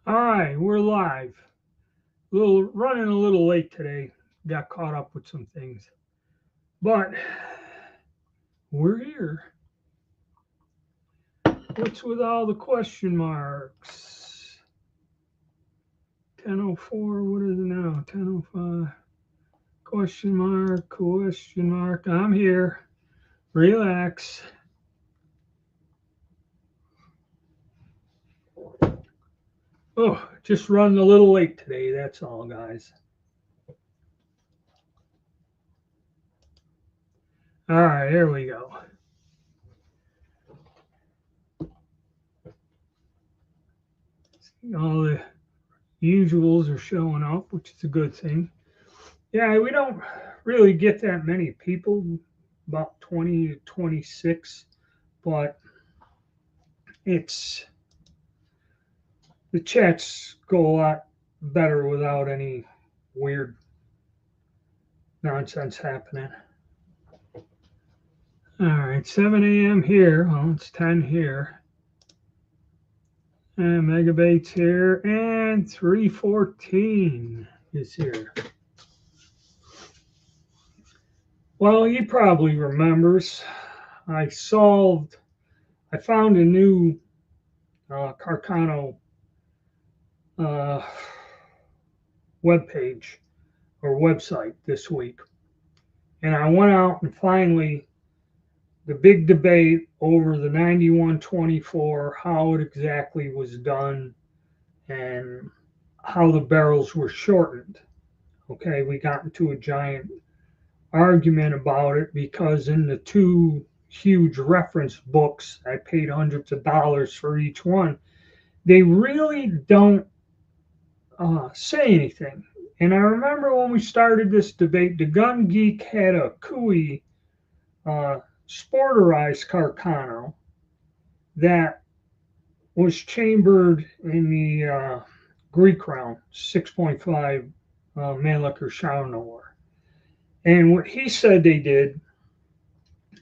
All right, we're live. Running a little late today. Got caught up with some things, but we're here. What's with all the question marks? 10:04. What is it now? 10:05. Question mark. Question mark. I'm here. Relax. Oh, just running a little late today. That's all, guys. All right, here we go. All the usuals are showing up, which is a good thing. Yeah, we don't really get that many people, about 20 to 26, but it's the chats go a lot better without any weird nonsense happening. All right, 7 a.m. here. Well, it's 10 here. And Megabait's here, and 314 is here. Well, he probably remembers. I found a new Carcano web page or website this week, and I went out and finally the big debate over the 9124, how it exactly was done, and how the barrels were shortened. Okay, we got into a giant argument about it because in the two huge reference books, I paid hundreds of dollars for each one. They really don't say anything. And I remember when we started this debate, the Gun Geek had a Kui sporterized Carcano that was chambered in the Greek round, 6.5 Mannlicher Chardonnay. And what he said they did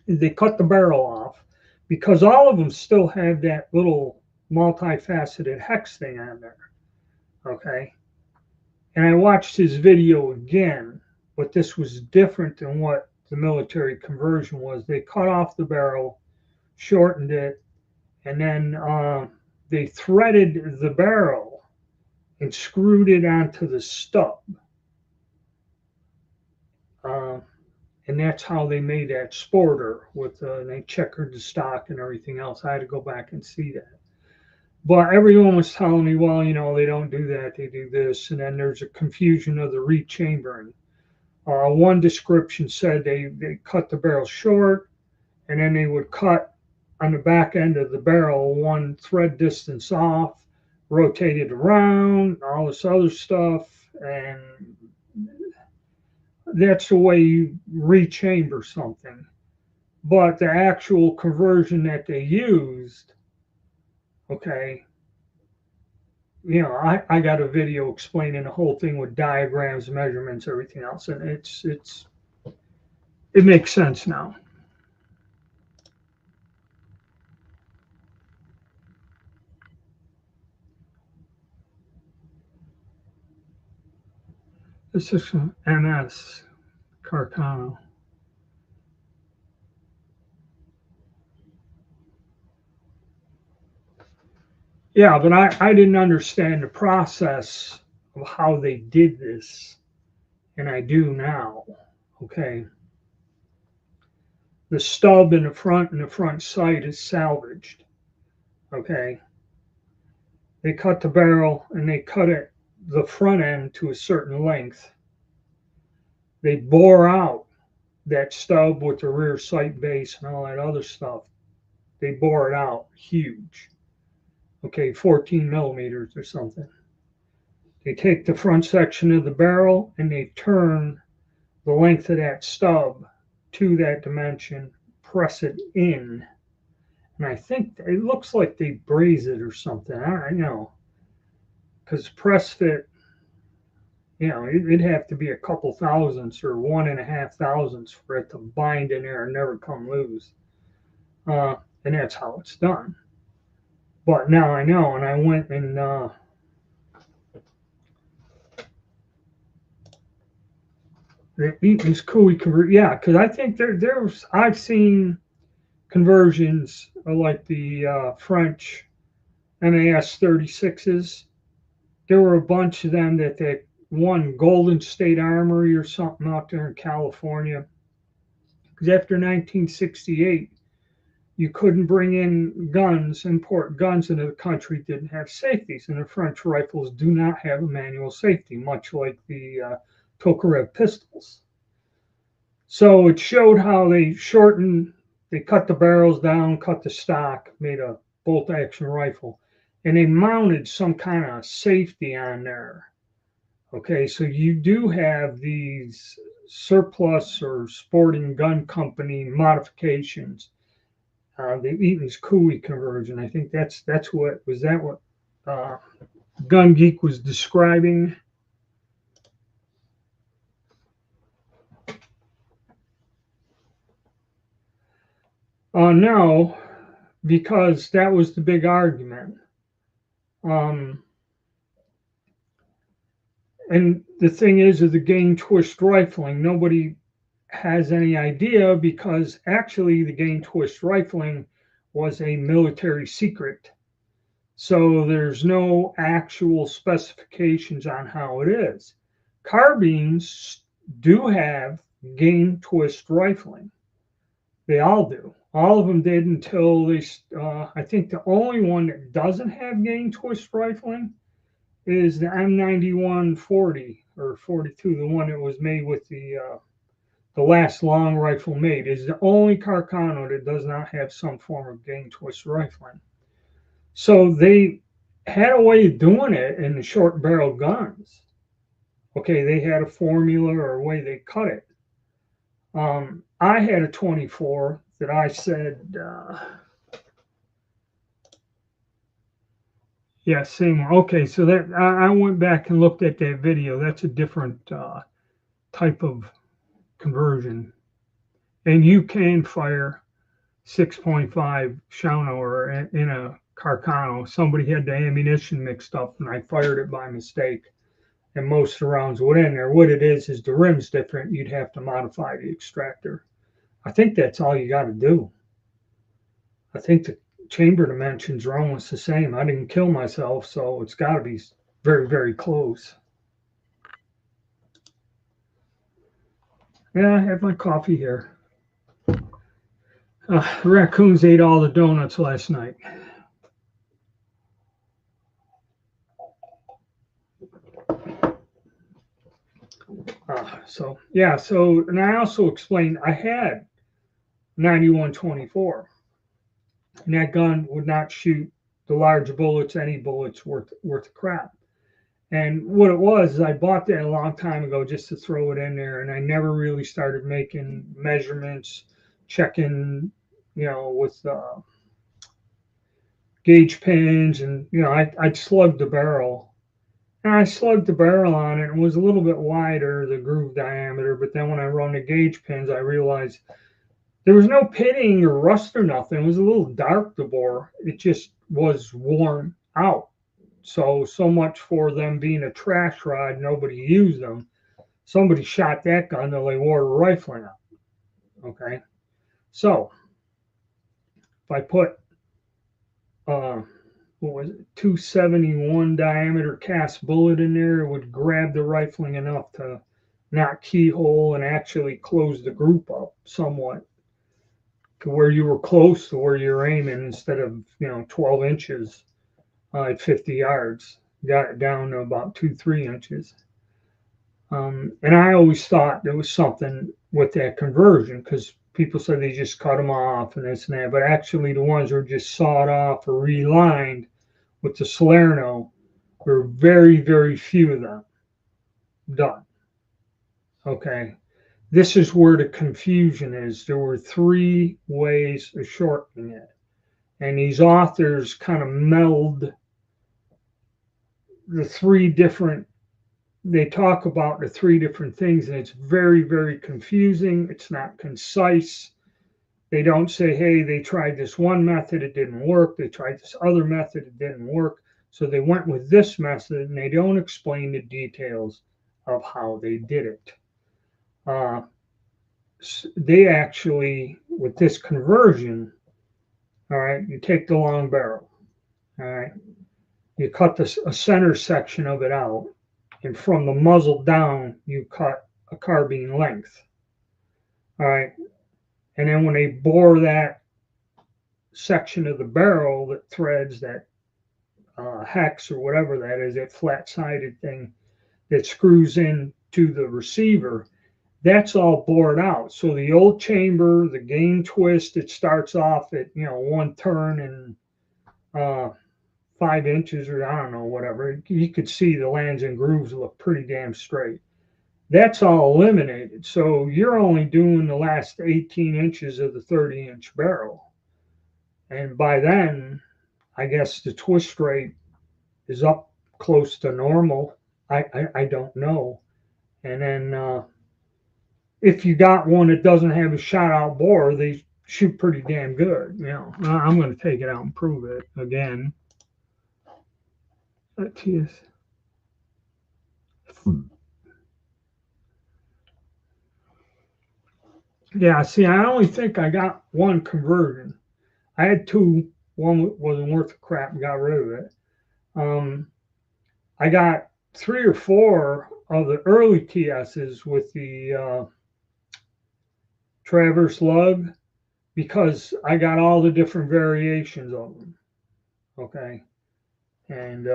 is they cut the barrel off because all of them still have that little multifaceted hex thing on there. Okay. And I watched his video again, but this was different than what the military conversion was. They cut off the barrel, shortened it, and then they threaded the barrel and screwed it onto the stub. And that's how they made that sporter with they checkered the stock and everything else. I had to go back and see that. But everyone was telling me, well, they don't do that. They do this. And then there's a confusion of the rechambering. One description said they cut the barrel short, and then they would cut on the back end of the barrel one thread distance off, rotate it around, all this other stuff. And that's the way you rechamber something. But the actual conversion that they used, okay, I got a video explaining the whole thing with diagrams, measurements, everything else, and it makes sense now. This is from MS Carcano. Yeah, but I didn't understand the process of how they did this, and I do now. Okay. The stub in the front and the front sight is salvaged. Okay. They cut the barrel and they cut it the front end to a certain length. They bore out that stub with the rear sight base and all that other stuff. They bore it out huge. Okay, 14 millimeters or something. They take the front section of the barrel and they turn the length of that stub to that dimension, press it in. And I think it looks like they braze it or something. I know. Because press fit, it'd have to be a couple thousandths or 1.5 thousandths for it to bind in there and never come loose. And that's how it's done. But now I know, and I went and The Eaton's Cooey convert, yeah, because I think there's I've seen conversions like the French MAS 36s. There were a bunch of them that one Golden State Armory or something out there in California. Because after 1968, you couldn't bring in guns, import guns into the country that didn't have safeties, and the French rifles do not have a manual safety, much like the Tokarev pistols. So it showed how they cut the barrels down, cut the stock, made a bolt action rifle, and they mounted some kind of safety on there. Okay, so you do have these surplus or sporting gun company modifications. The Eaton's Cooey conversion. I think that's what uh, Gun Geek was describing. No, because that was the big argument. And the thing is, of the gain twist rifling, nobody has any idea because actually the gain twist rifling was a military secret. So there's no actual specifications on how it is. Carbines do have gain twist rifling. They all do. All of them did until I think the only one that doesn't have gain twist rifling is the M91 40 or 42, the one that was made with the last long rifle made, is the only Carcano that does not have some form of gain twist rifling. So they had a way of doing it in the short barrel guns. Okay, they had a formula or a way they cut it. I had a 24 that I said, yeah, same one. Okay, so that I went back and looked at that video. That's a different type of conversion, and you can fire 6.5 Schauner in a Carcano. Somebody had the ammunition mixed up, and I fired it by mistake. And most of the rounds went in there. What it is the rim's different. You'd have to modify the extractor. I think that's all you got to do. I think the chamber dimensions are almost the same. I didn't kill myself, so it's got to be very, very close. Yeah, I have my coffee here. Raccoons ate all the donuts last night. And I also explained I had 9124, and that gun would not shoot the large bullets, any bullets worth of crap. And what it was is I bought that a long time ago just to throw it in there, and I never really started making measurements, checking, with gauge pins, and I'd slug the barrel. And I slugged the barrel on it and it was a little bit wider, the groove diameter, but then when I run the gauge pins, I realized there was no pitting or rust or nothing. It was a little dark, the bore. It just was worn out. So much for them being a trash rod. Nobody used them. Somebody shot that gun till they wore the rifling out. Okay. So if I put, what was it, 271 diameter cast bullet in there, it would grab the rifling enough to not keyhole and actually close the group up somewhat to where you were close to where you're aiming instead of 12 inches at 50 yards. Got it down to about 2-3 inches. And I always thought there was something with that conversion because people said they just cut them off and this and that, but actually the ones that were just sawed off or relined with the Salerno, there were very, very few of them done. Okay. This is where the confusion is. There were 3 ways of shortening it. And these authors kind of meld the 3 different, they talk about the 3 different things, and it's very, very confusing. It's not concise. They don't say, hey, they tried this one method, it didn't work. They tried this other method, it didn't work. So they went with this method, and they don't explain the details of how they did it. They actually, with this conversion, all right, you take the long barrel, all right, you cut a center section of it out, and from the muzzle down, you cut a carbine length, all right, and then when they bore that section of the barrel that threads that hex or whatever that is, that flat-sided thing that screws in to the receiver, that's all bored out. So the old chamber, the game twist, it starts off at, one turn and 5 inches, or I don't know, whatever. You could see the lands and grooves look pretty damn straight. That's all eliminated. So you're only doing the last 18 inches of the 30-inch barrel. And by then, I guess the twist rate is up close to normal. I don't know. And then if you got one that doesn't have a shot out bore, they shoot pretty damn good. I'm going to take it out and prove it again. That is. Yeah, see, I only think I got one conversion. I had two. One wasn't worth a crap and got rid of it. I got 3 or 4 of the early TSs with the Traverse lug, because I got all the different variations of them. Okay. And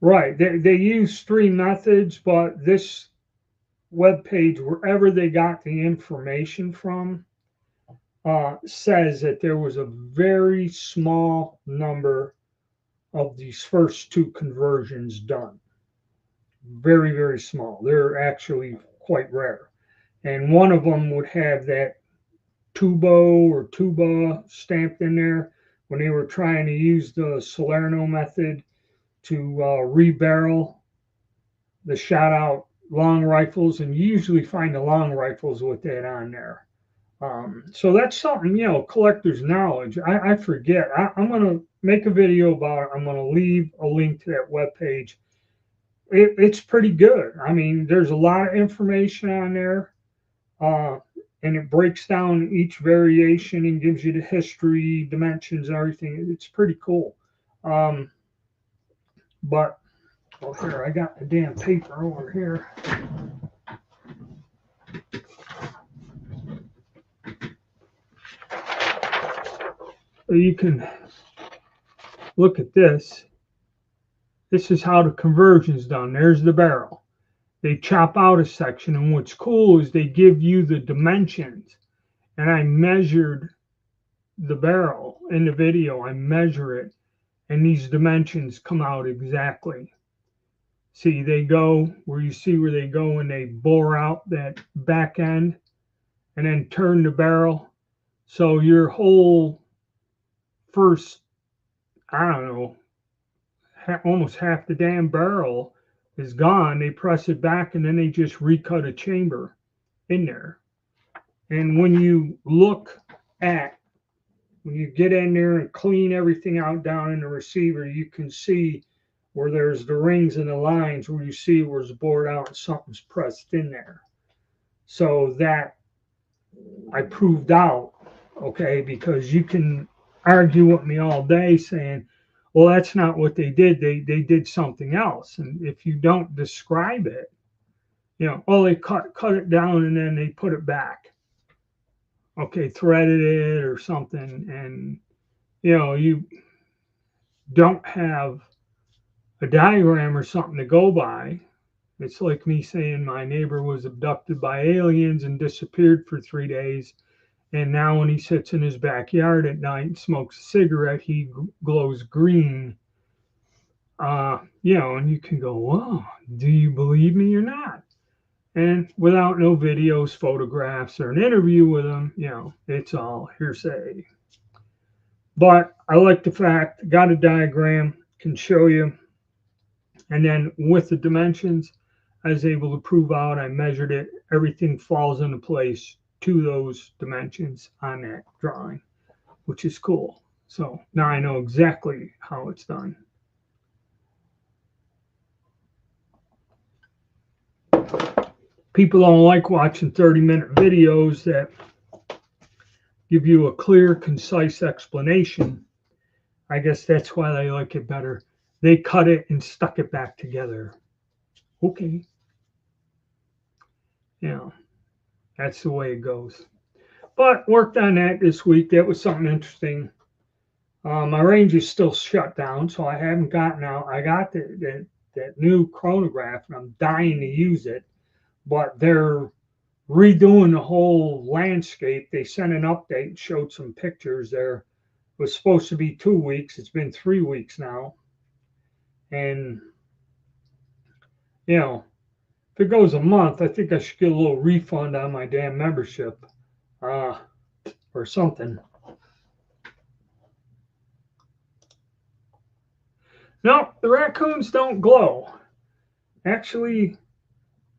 right, they use 3 methods, but this web page, wherever they got the information from, says that there was a very small number of these first 2 conversions done. Very, very small. They're actually quite rare. And one of them would have that tubo or tuba stamped in there when they were trying to use the Salerno method to rebarrel the shot out long rifles, and you usually find the long rifles with that on there. So that's something, collector's knowledge. I forget. I'm going to make a video about it. I'm going to leave a link to that webpage. It's pretty good. I mean, there's a lot of information on there, and it breaks down each variation and gives you the history, dimensions, and everything. It's pretty cool. But here, I got the damn paper over here. So you can look at this. This is how the conversion is done. There's the barrel. They chop out a section, and what's cool is they give you the dimensions. And I measured the barrel in the video. I measure it, and these dimensions come out exactly. See, they go where you see where they go, and they bore out that back end and then turn the barrel. So your whole first, I don't know, almost half the damn barrel is gone. They press it back, and then they just recut a chamber in there. And when you get in there and clean everything out down in the receiver, you can see where there's the rings and the lines where you see where it's bored out and something's pressed in there. So that I proved out, okay, because you can argue with me all day saying, well, that's not what they did. They did something else. And if you don't describe it, they cut it down and then they put it back. Okay, threaded it or something. And, you don't have a diagram or something to go by. It's like me saying my neighbor was abducted by aliens and disappeared for 3 days. And now when he sits in his backyard at night and smokes a cigarette, he glows green. And you can go, well, do you believe me or not? And without no videos, photographs, or an interview with him, it's all hearsay. But I like the fact, got a diagram, can show you. And then with the dimensions, I was able to prove out, I measured it, everything falls into place to those dimensions on that drawing, which is cool. So now I know exactly how it's done. People don't like watching 30-minute videos that give you a clear, concise explanation. I guess that's why they like it better. They cut it and stuck it back together. Okay. Yeah, that's the way it goes. But worked on that this week. That was something interesting. My range is still shut down, so I haven't gotten out. I got that new chronograph, and I'm dying to use it. But they're redoing the whole landscape. They sent an update and showed some pictures there. It was supposed to be 2 weeks. It's been 3 weeks now. And, you know, if it goes a month, I think I should get a little refund on my damn membership or something. No, the raccoons don't glow. Actually,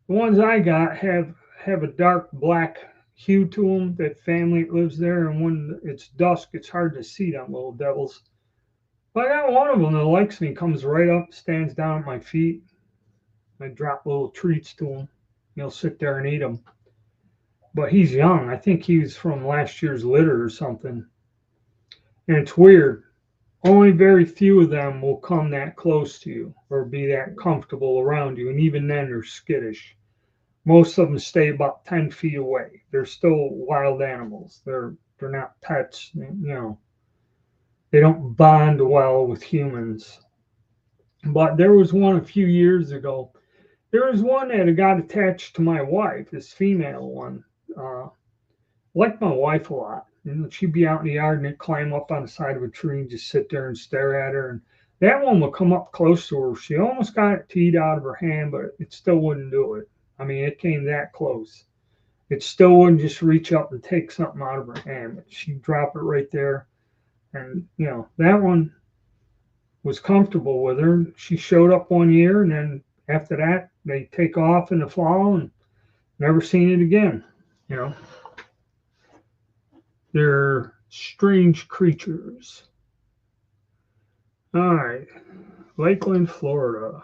the ones I got have a dark black hue to them. That family that lives there, and when it's dusk, it's hard to see them little devils. But I got one of them that likes me, comes right up, stands down at my feet. I drop little treats to him. He'll sit there and eat them. But he's young. I think he's from last year's litter or something. And it's weird. Only very few of them will come that close to you or be that comfortable around you. And even then, they're skittish. Most of them stay about 10 feet away. They're still wild animals. They're not pets. They don't bond well with humans. But there was one a few years ago. There was one that got attached to my wife, this female one. Liked my wife a lot. She'd be out in the yard and it'd climb up on the side of a tree and just sit there and stare at her. And that one would come up close to her. She almost got it teed out of her hand, but it still wouldn't do it. I mean, it came that close. It still wouldn't just reach up and take something out of her hand. But she'd drop it right there. And, that one was comfortable with her. She showed up one year, and then after that, they take off in the fall and never seen it again. They're strange creatures. All right, Lakeland, Florida.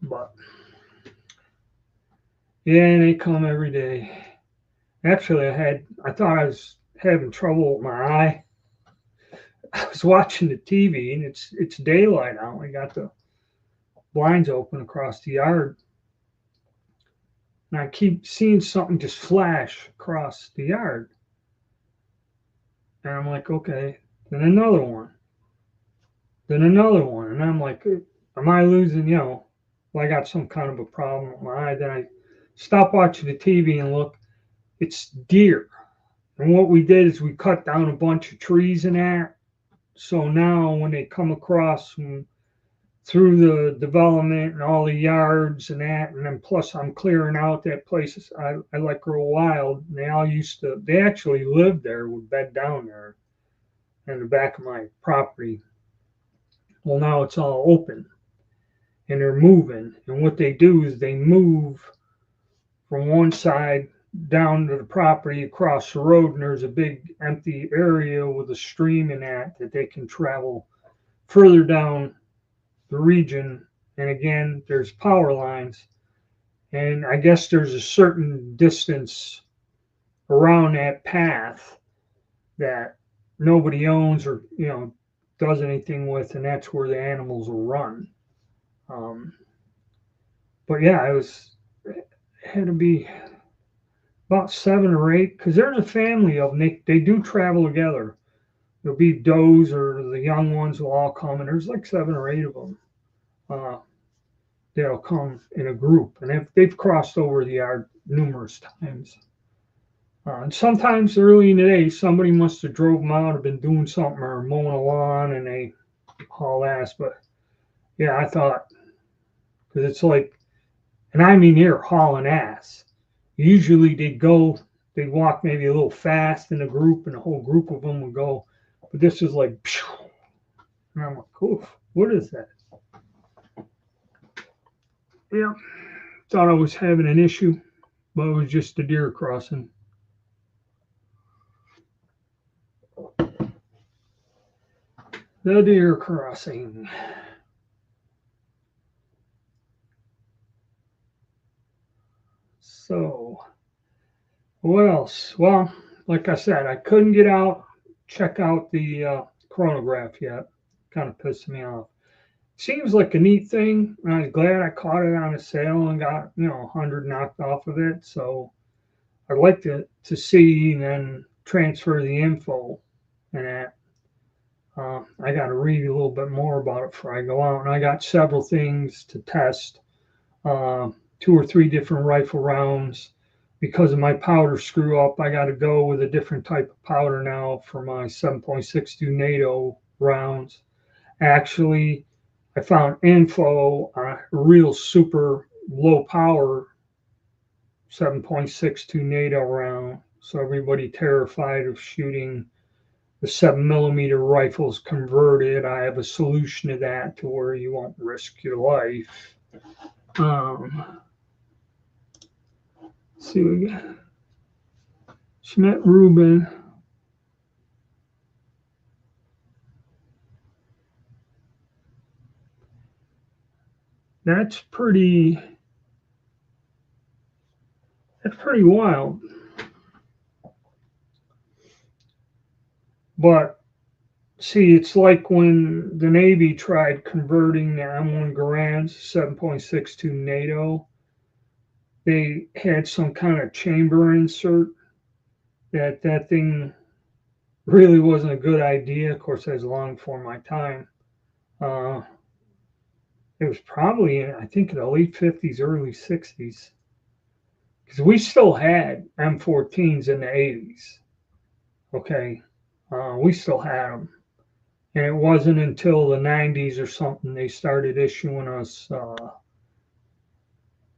But yeah, they come every day. Actually, I thought I was having trouble with my eye. I was watching the TV and it's daylight out. We got the blinds open across the yard. And I keep seeing something just flash across the yard. And I'm like, okay. Then another one. Then another one. And I'm like, am I losing, I got some kind of a problem with my eye. Then I stop watching the TV and look. It's deer. And what we did is we cut down a bunch of trees and that. So now when they come across through the development and all the yards and that, and then plus I'm clearing out that place I like grow wild. And they actually lived there, would bed down there in the back of my property. Well, now it's all open and they're moving. And what they do is they move from one side down to the property across the road, and there's a big empty area with a stream in that they can travel further down the region. And again, there's power lines, and I guess there's a certain distance around that path that nobody owns or does anything with, and that's where the animals will run. But yeah, it had to be about 7 or 8, because there's a family of them. They do travel together. There'll be does or the young ones will all come, and there's like 7 or 8 of them. They'll come in a group, and they've crossed over the yard numerous times. And sometimes early in the day, somebody must have drove them out or been doing something or mowing a lawn, and they haul ass. But yeah, I thought, because it's like, and I mean they're hauling ass. Usually they'd walk maybe a little fast in a group, and the whole group of them would go. But this is like, and I'm like, oof, what is that? Yeah. thought I was having an issue, but it was just a deer crossing. The deer crossing. So, what else? Well, like I said, I couldn't get out, check out the chronograph yet. Kind of pissed me off. Seems like a neat thing, and I was glad I caught it on a sale and got 100 knocked off of it. So I'd like to see and then transfer the info and that. I got to read a little bit more about it before I go out, and I got several things to test. 2 or 3 different rifle rounds. Because of my powder screw up, I got to go with a different type of powder now for my 7.62 NATO rounds. Actually, I found info on a real super low power 7.62 NATO round. So everybody terrified of shooting the 7mm rifles converted. I have a solution to that to where you won't risk your life. See what we got. Schmidt Rubin. That's pretty wild. But see, it's like when the Navy tried converting the M1 Garands 7.62 NATO, they had some kind of chamber insert that thing really wasn't a good idea. Of course, that was long before my time. It was probably, I think, in the late 50s, early 60s. Because we still had M14s in the 80s. Okay. We still had them. And it wasn't until the 90s or something they started issuing us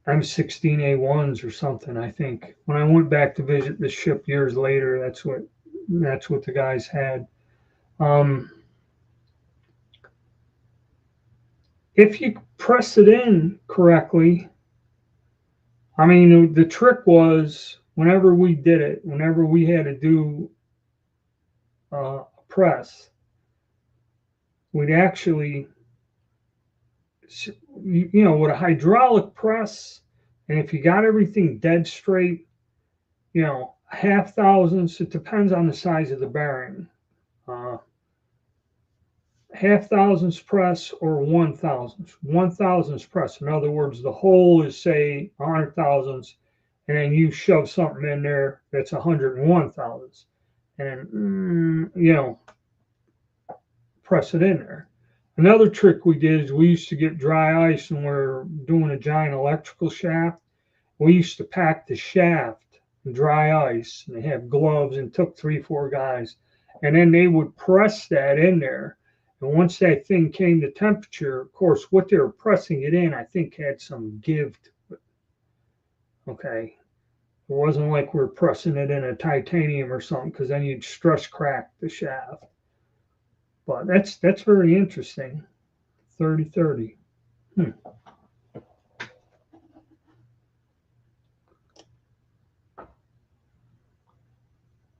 M16A1s or something, I think. When I went back to visit the ship years later, that's what the guys had. If you press it in correctly, I mean, the trick was whenever we did it, whenever we had to do a press, we'd actually, with a hydraulic press, and if you got everything dead straight, half thousandths, it depends on the size of the bearing. Half thousandths press or 1,000ths. 1,000ths press. In other words, the hole is, say, 100 thousandths, and then you shove something in there that's 101 thousandths. And, press it in there. Another trick we did is we used to get dry ice and we're doing a giant electrical shaft. We used to pack the shaft in dry ice and they have gloves and took 3-4 guys. And then they would press that in there. And once that thing came to temperature, of course, what they were pressing it in, I think had some give to it. Okay. It wasn't like we're pressing it in a titanium or something, because then you'd stress crack the shaft. But that's very interesting. 30-30.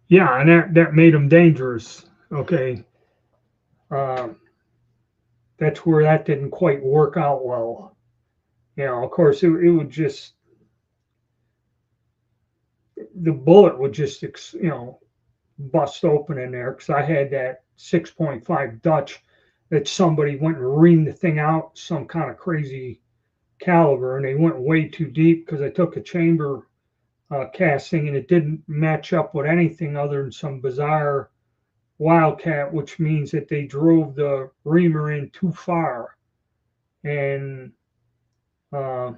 Yeah, and that made them dangerous. Okay. That's where that didn't quite work out well. Of course, it would just, the bullet would just, bust open in there, because I had that 6.5 Dutch that somebody went and reamed the thing out, some kind of crazy caliber, and they went way too deep because I took a chamber casting and it didn't match up with anything other than some bizarre wildcat, which means that they drove the reamer in too far. And, all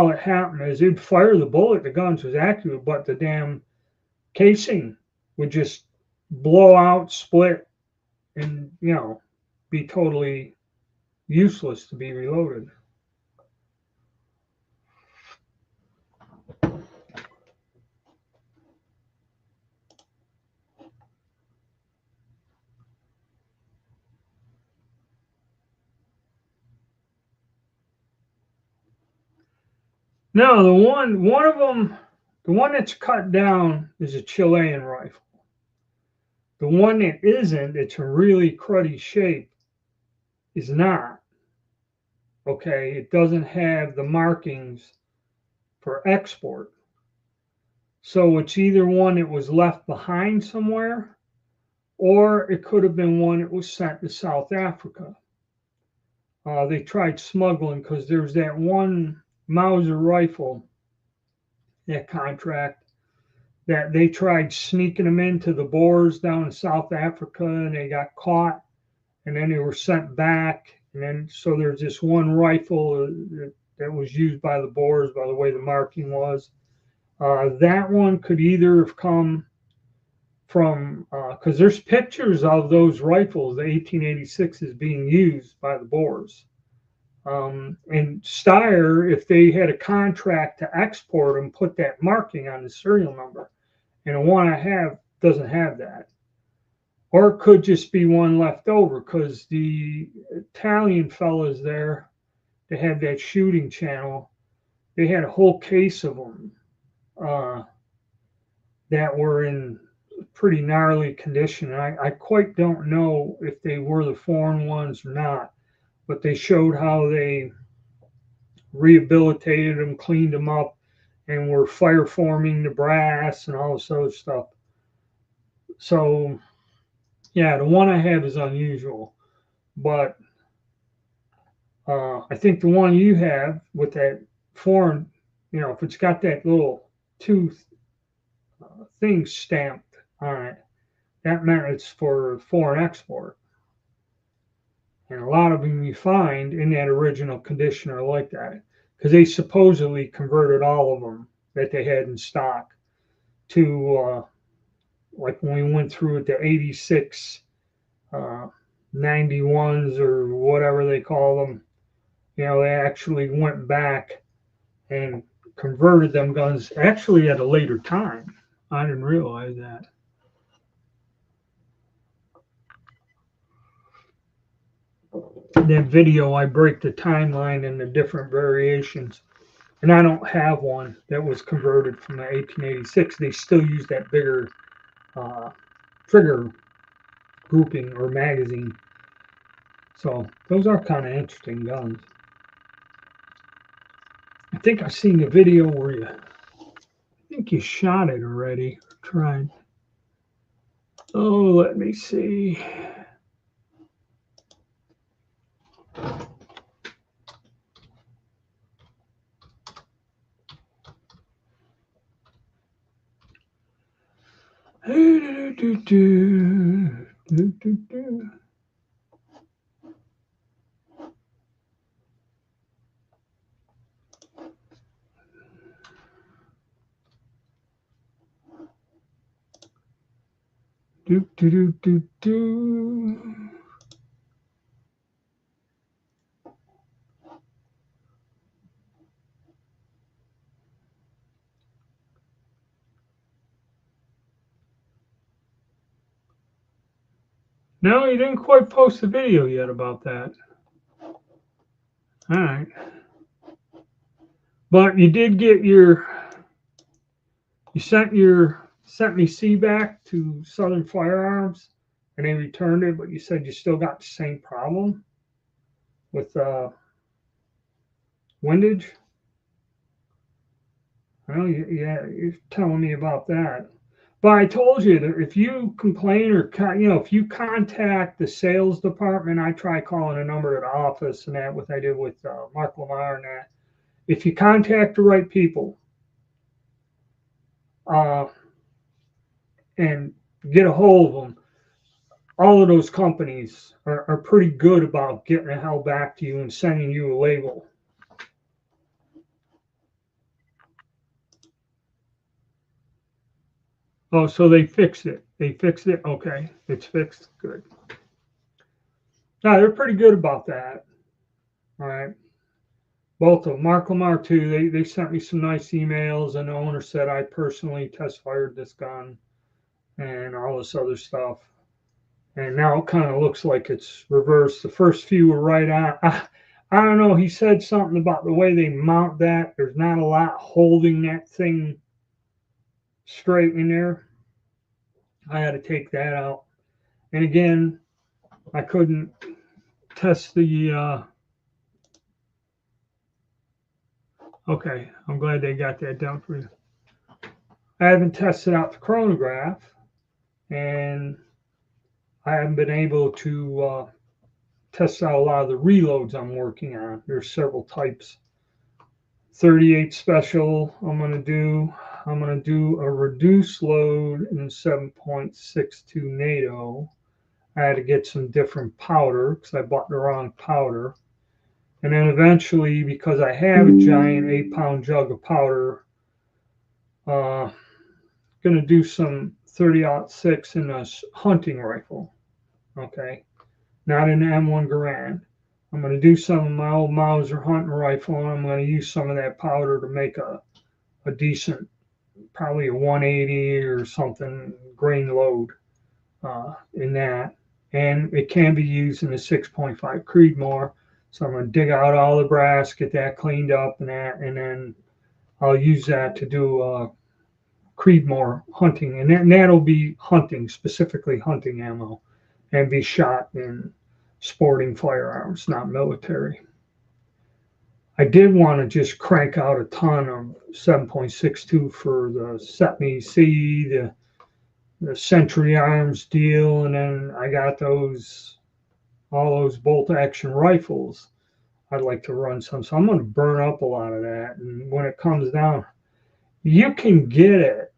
that happened is it'd fire the bullet, the guns was accurate, but the damn casing would just blow out, split, and, be totally useless to be reloaded. No, one of them, the one that's cut down is a Chilean rifle. The one that isn't, it's a really cruddy shape, is not. Okay, it doesn't have the markings for export. So it's either one that was left behind somewhere, or it could have been one that was sent to South Africa. They tried smuggling because there's that one Mauser rifle, that contract, that they tried sneaking them into the Boers down in South Africa, and they got caught, and then they were sent back. And then so there's this one rifle that was used by the Boers by the way the marking was. That one could either have come from, because there's pictures of those rifles, the 1886s, being used by the Boers. And Steyr, if they had a contract to export them, put that marking on the serial number. And the one I have doesn't have that. Or it could just be one left over because the Italian fellas there, they had that shooting channel. They had a whole case of them that were in pretty gnarly condition. I quite don't know if they were the foreign ones or not, but they showed how they rehabilitated them, cleaned them up, and were fire forming the brass and all this other stuff. So, yeah, the one I have is unusual, but I think the one you have with that foreign, if it's got that little tooth thing stamped on it, that meant it's for foreign export. And a lot of them you find in that original condition are like that because they supposedly converted all of them that they had in stock to, like when we went through it, the 86 91s or whatever they call them. They actually went back and converted them guns actually at a later time. I didn't realize that. That video, I break the timeline and the different variations. And I don't have one that was converted from the 1886. They still use that bigger trigger grouping or magazine. So those are kind of interesting guns. I think I've seen the video where I think you shot it already, tried. Oh, let me see. No, you didn't quite post the video yet about that. All right. But you did get you sent me C back to Southern Firearms and they returned it, but you said you still got the same problem with windage. Well, yeah, you're telling me about that. But I told you that if you complain or if you contact the sales department, I try calling a number at the office and that what I did with Mark Lamar and that. If you contact the right people and get a hold of them, all of those companies are pretty good about getting the hell back to you and sending you a label. Oh, so they fixed it. They fixed it. Okay, it's fixed. Good. No, they're pretty good about that. All right. Both of them. Mark Lamar too. They sent me some nice emails, and the owner said I personally test fired this gun and all this other stuff. And now it kind of looks like it's reversed. The first few were right on. I don't know. He said something about the way they mount that. There's not a lot holding that thing straight in there. I had to take that out. And again, I couldn't test the. Okay, I'm glad they got that done for you. I haven't tested out the chronograph, and I haven't been able to test out a lot of the reloads I'm working on. There's several types. 38 special. I'm gonna do a reduced load in 7.62 NATO. I had to get some different powder because I bought the wrong powder. And then eventually, because I have a giant 8-pound jug of powder, going to do some 30-06 in a hunting rifle. Okay, not in the M1 Garand. I'm going to do some of my old Mauser hunting rifle, and I'm going to use some of that powder to make a decent, probably a 180 or something grain load in that. And it can be used in a 6.5 Creedmoor. So I'm going to dig out all the brass, get that cleaned up and then I'll use that to do Creedmoor hunting. And that'll be hunting, specifically hunting ammo, and be shot in sporting firearms, not military. I did want to just crank out a ton of 7.62 for the CETME C, the Century Arms deal, and then I got all those bolt action rifles. I'd like to run some, so I'm going to burn up a lot of that. And when it comes down, you can get it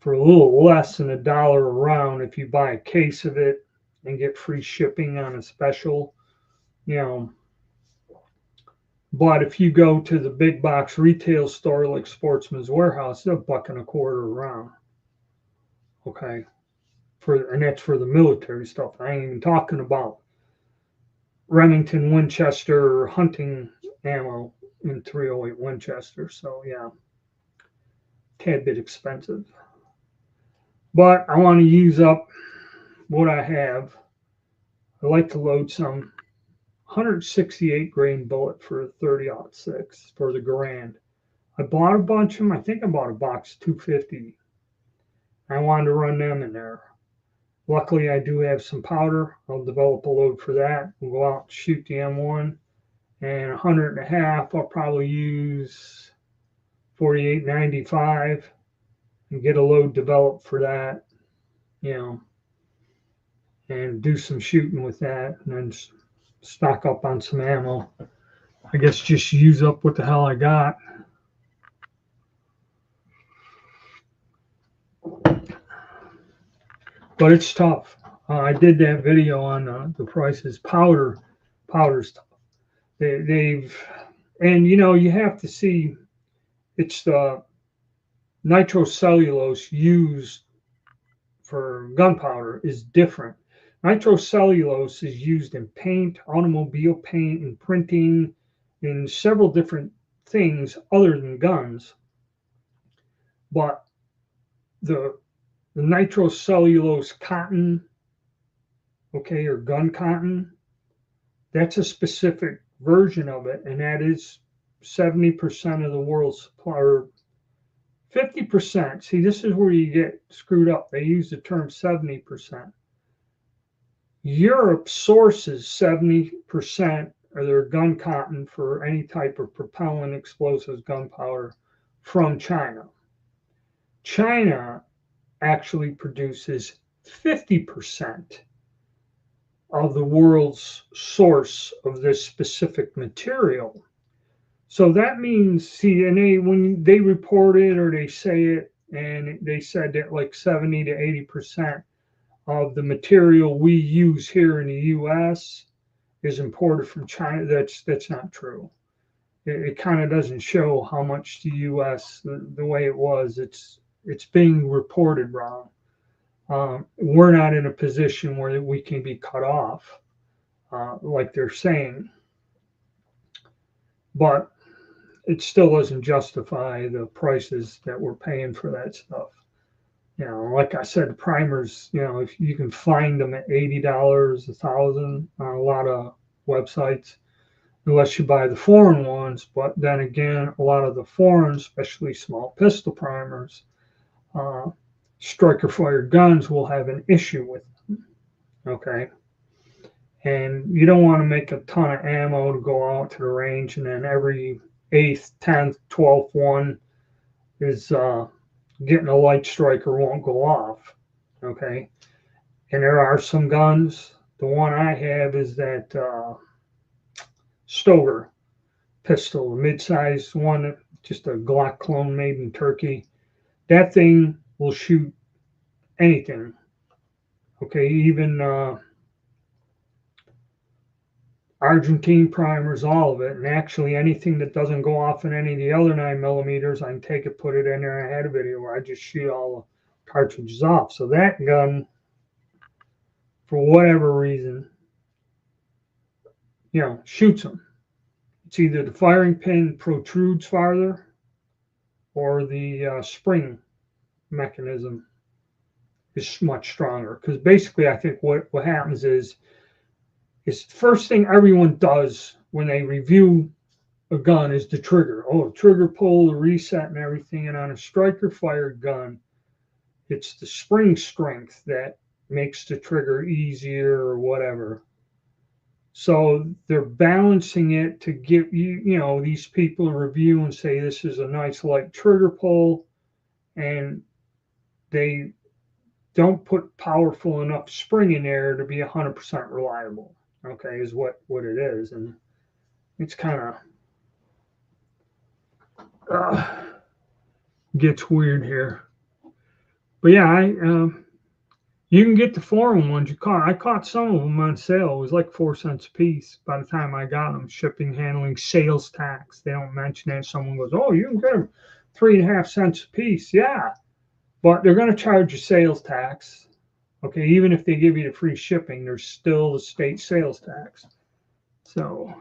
for a little less than $1 a round if you buy a case of it and get free shipping on a special, But if you go to the big box retail store like Sportsman's Warehouse, they're $1.25 a round. Okay, and that's for the military stuff. I ain't even talking about Remington Winchester hunting ammo in 308 Winchester. So yeah, tad bit expensive. But I want to use up what I have. I like to load some 168 grain bullet for a 30-06 for the Garand. I bought a bunch of them. I think I bought a box 250. I wanted to run them in there. Luckily, I do have some powder. I'll develop a load for that. We'll go out and shoot the M1. And 100.5, I'll probably use 48.95 and get a load developed for that, and do some shooting with that, and then stock up on some ammo. I guess just use up what the hell I got. But it's tough. I did that video on the prices. Powder's tough. And you have to see, it's the nitrocellulose used for gunpowder is different. Nitrocellulose is used in paint, automobile paint, and printing, in several different things other than guns. But the nitrocellulose cotton, or gun cotton, that's a specific version of it, and that is 70% of the world's supply, or 50%. See, this is where you get screwed up. They use the term 70%. Europe sources 70% of their gun cotton for any type of propellant, explosives, gunpowder from China. China actually produces 50% of the world's source of this specific material. So that means, see, and when they report it or they say it, and they said that like 70 to 80% of the material we use here in the U.S. is imported from China. That's not true. It kind of doesn't show how much the U.S. the way it was. It's being reported wrong. We're not in a position where we can be cut off, like they're saying. But it still doesn't justify the prices that we're paying for that stuff. Like I said, primers, if you can find them at $80, $1,000 on a lot of websites. unless you buy the foreign ones. But then again, a lot of the foreign, especially small pistol primers, striker fired guns will have an issue with them. Okay. And you don't want to make a ton of ammo to go out to the range, and then every 8th, 10th, 12th one is getting a light striker won't go off. Okay. And there are some guns. The one I have is that Stoger pistol, a mid-sized one, just a Glock clone made in Turkey. That thing will shoot anything. Okay, even Argentine primers, all of it, and actually anything that doesn't go off in any of the other 9mm, I can take it, put it in there. I had a video where I just shoot all the cartridges off. So that gun, for whatever reason, shoots them. It's either the firing pin protrudes farther or the spring mechanism is much stronger. Because basically, I think what happens is the first thing everyone does when they review a gun is the trigger. Oh, trigger pull, the reset, and everything. And on a striker fired gun, it's the spring strength that makes the trigger easier or whatever. So they're balancing it to give these people a review and say this is a nice light trigger pull, and they don't put powerful enough spring in there to be 100% reliable. Okay, is what it is, and it's kind of gets weird here. But yeah, you can get the foreign ones. I caught some of them on sale. It was like 4 cents a piece by the time I got them. Shipping, handling, sales tax. They don't mention that. Someone goes, "Oh, you can get them 3.5 cents a piece." Yeah, but they're going to charge you sales tax. Okay, even if they give you the free shipping, there's still the state sales tax. So,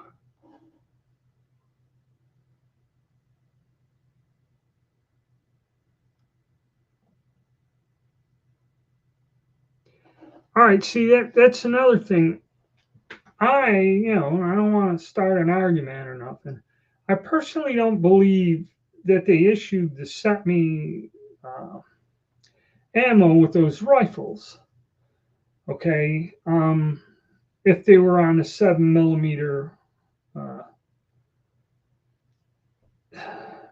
all right. See, that's another thing. I don't want to start an argument or nothing. I personally don't believe that they issued the CETME ammo with those rifles. Okay, if they were on the 7mm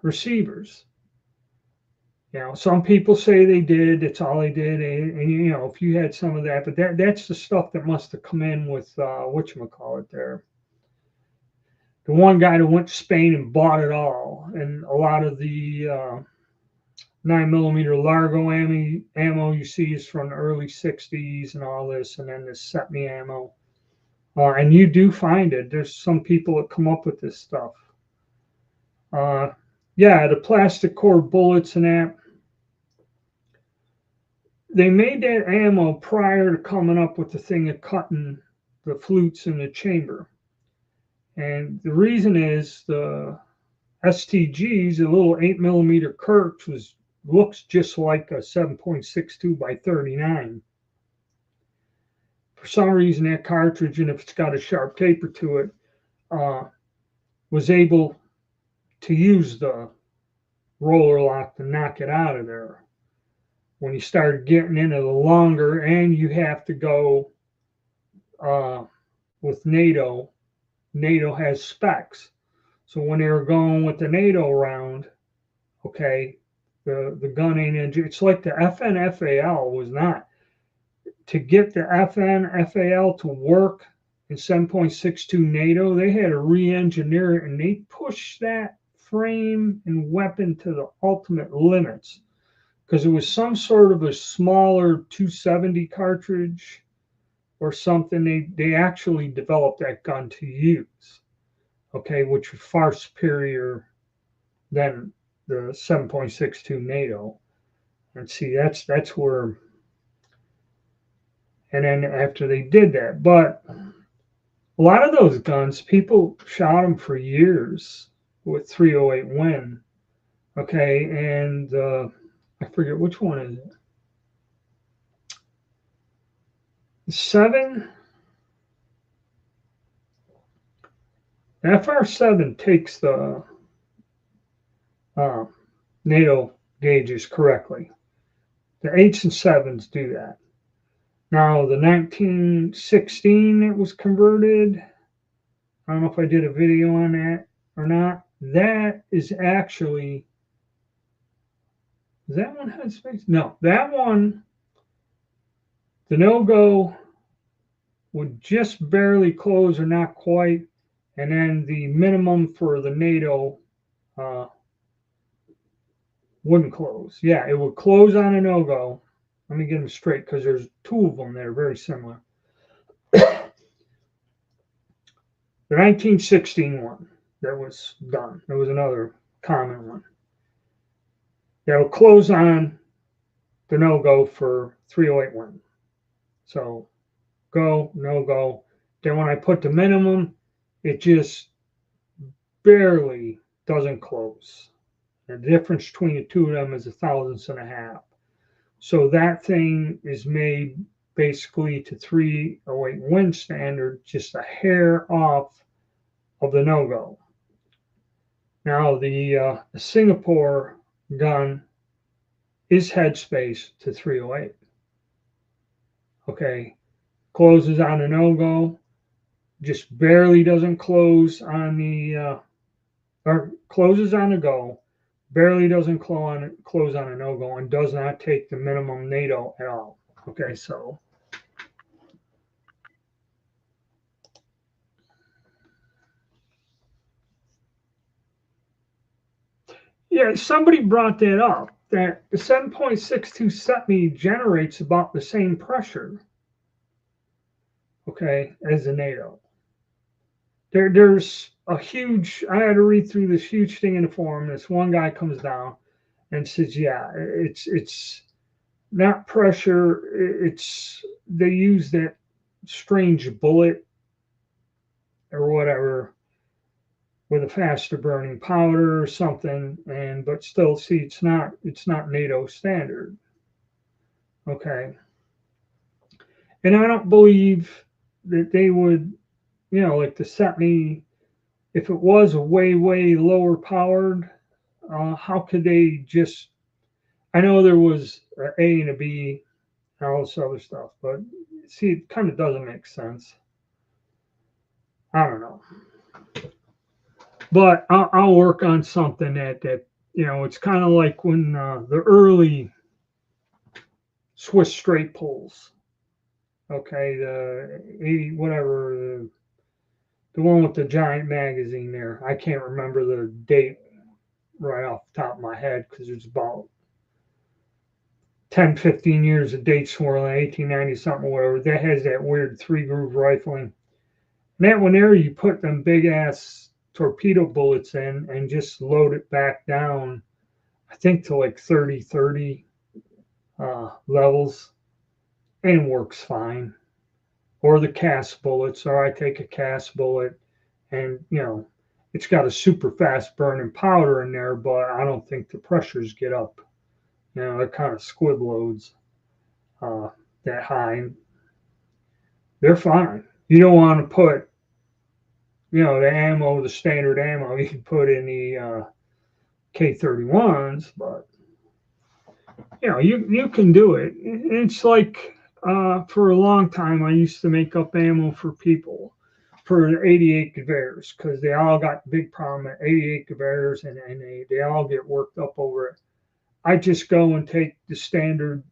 receivers. Some people say they did. That's all they did. And if you had some of that, but that's the stuff that must have come in with whatchamacallit there. The one guy that went to Spain and bought it all, and a lot of the 9mm Largo ammo you see is from the early 60s and all this, and then the CETME ammo. And you do find it. There's some people that come up with this stuff. Yeah, the plastic core bullets and that. They made that ammo prior to coming up with the thing of cutting the flutes in the chamber. And the reason is the STGs, the little 8mm Kirks, looks just like a 7.62 by 39. For some reason, that cartridge, and if it's got a sharp taper to it, was able to use the roller lock to knock it out of there. When you start getting into the longer, and you have to go with NATO has specs. So when they were going with the NATO round, okay, the gun ain't, it's like the FN-FAL was not. To get the FN-FAL to work in 7.62 NATO, they had to re-engineer it, and they pushed that frame and weapon to the ultimate limits, because it was some sort of a smaller 270 cartridge or something. They actually developed that gun to use, okay, which was far superior than the 7.62 NATO. And see, that's where, and then after they did that, but a lot of those guns, people shot them for years with 308 Win, okay, and I forget which one is it. 7 FR7 takes the NATO gauges correctly. The 8s and 7s do that. Now, the 1916 it was converted. I don't know if I did a video on that or not. That is actually, does that one have space? No, that one, the no-go would just barely close or not quite. And then the minimum for the NATO wouldn't close. Yeah, it would close on a no-go. Let me get them straight because there's two of them that are very similar. The 1916 one that was done. There was another common one. That will close on the no-go for 308 wind. So go, no-go. Then when I put the minimum, it just barely doesn't close. The difference between the two of them is 1/1000th of a half. So that thing is made basically to 308 wind standard, just a hair off of the no-go. Now the Singapore gun is headspace to 308. Okay, closes on a no-go, just barely doesn't close on the, or closes on a go, barely doesn't close on a no-go, and does not take the minimum NATO at all. Okay, so yeah, somebody brought that up, that the 7.62 CETME generates about the same pressure, okay, as the NATO. There's a huge, I had to read through this huge thing in the forum. This one guy comes down and says, yeah, it's not pressure, they use that strange bullet or whatever with a faster burning powder or something, but still, see, it's not NATO standard. Okay. And I don't believe that they would, like the CETME, if it was a way lower powered, how could they just, I know there was an A and a B and all this other stuff, but see, it kind of doesn't make sense. I don't know. But I'll work on something that it's kind of like when the early Swiss straight pulls. Okay, the 80, whatever, the one with the giant magazine there. I can't remember the date right off the top of my head because it's about 10, 15 years of date swirling, 1890 something, whatever. That has that weird 3-groove rifling. And that one there, you put them big ass torpedo bullets in and just load it back down, I think to like 30 levels, and works fine. Or the cast bullets, or I take a cast bullet and it's got a super fast burning powder in there, but I don't think the pressures get up. They're kind of squib loads that high. They're fine. You don't want to put the ammo, the standard ammo you can put in the K31s, but you can do it. It's like for a long time I used to make up ammo for people for 88 Gevers because they all got big problem at 88 Gevers and they all get worked up over it. I just go and take the standard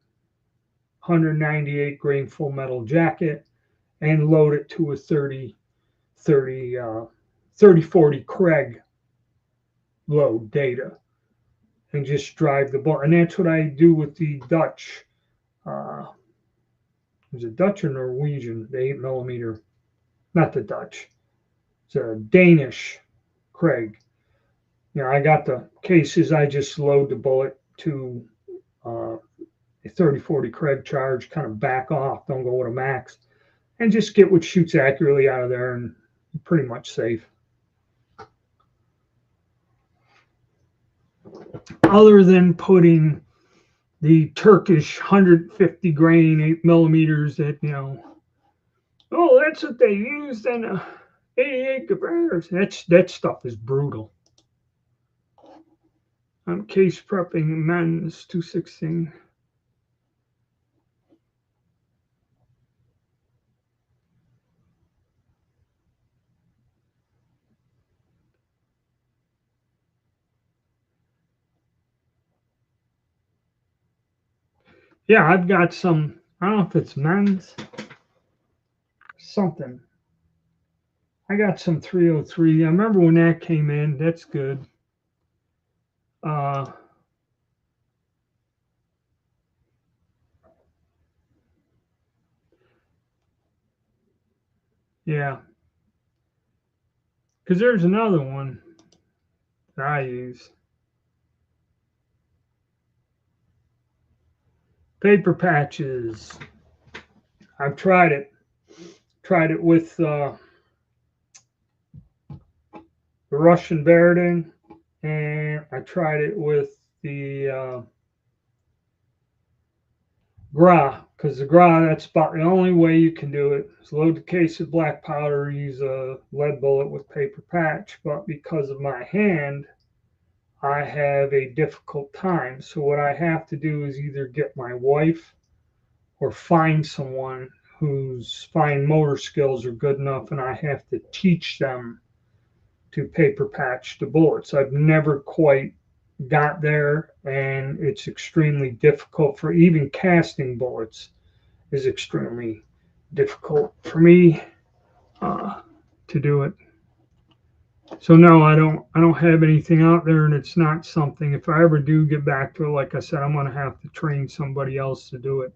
198 grain full metal jacket and load it to a 30-40 Craig load data and just drive the bullet. And that's what I do with the Dutch. Is it Dutch or Norwegian? The 8mm, not the Dutch. It's a Danish Craig. I got the cases. I just load the bullet to a 30-40 Craig charge, kind of back off, don't go with a max, and just get what shoots accurately out of there, and pretty much safe. Other than putting the Turkish 150 grain 8mm that, that's what they used in 88 Gabers. That stuff is brutal. I'm case prepping men's 216. Yeah, I've got some. I don't know if it's men's something. I got some 303. I remember when that came in. That's good. Uh, yeah, because there's another one that I use. Paper patches. I've tried it. Tried it with the Russian Barading, and I tried it with the Gras, because the Gras, that's about the only way you can do it. Is load the case with black powder, use a lead bullet with paper patch, but because of my hand, I have a difficult time. So what I have to do is either get my wife or find someone whose fine motor skills are good enough, and I have to teach them to paper patch the bullets. I've never quite got there, and it's extremely difficult for even casting bullets is extremely difficult for me to do it. So no, I don't have anything out there, and it's not something. If I ever do get back to it, like I said, I'm going to have to train somebody else to do it.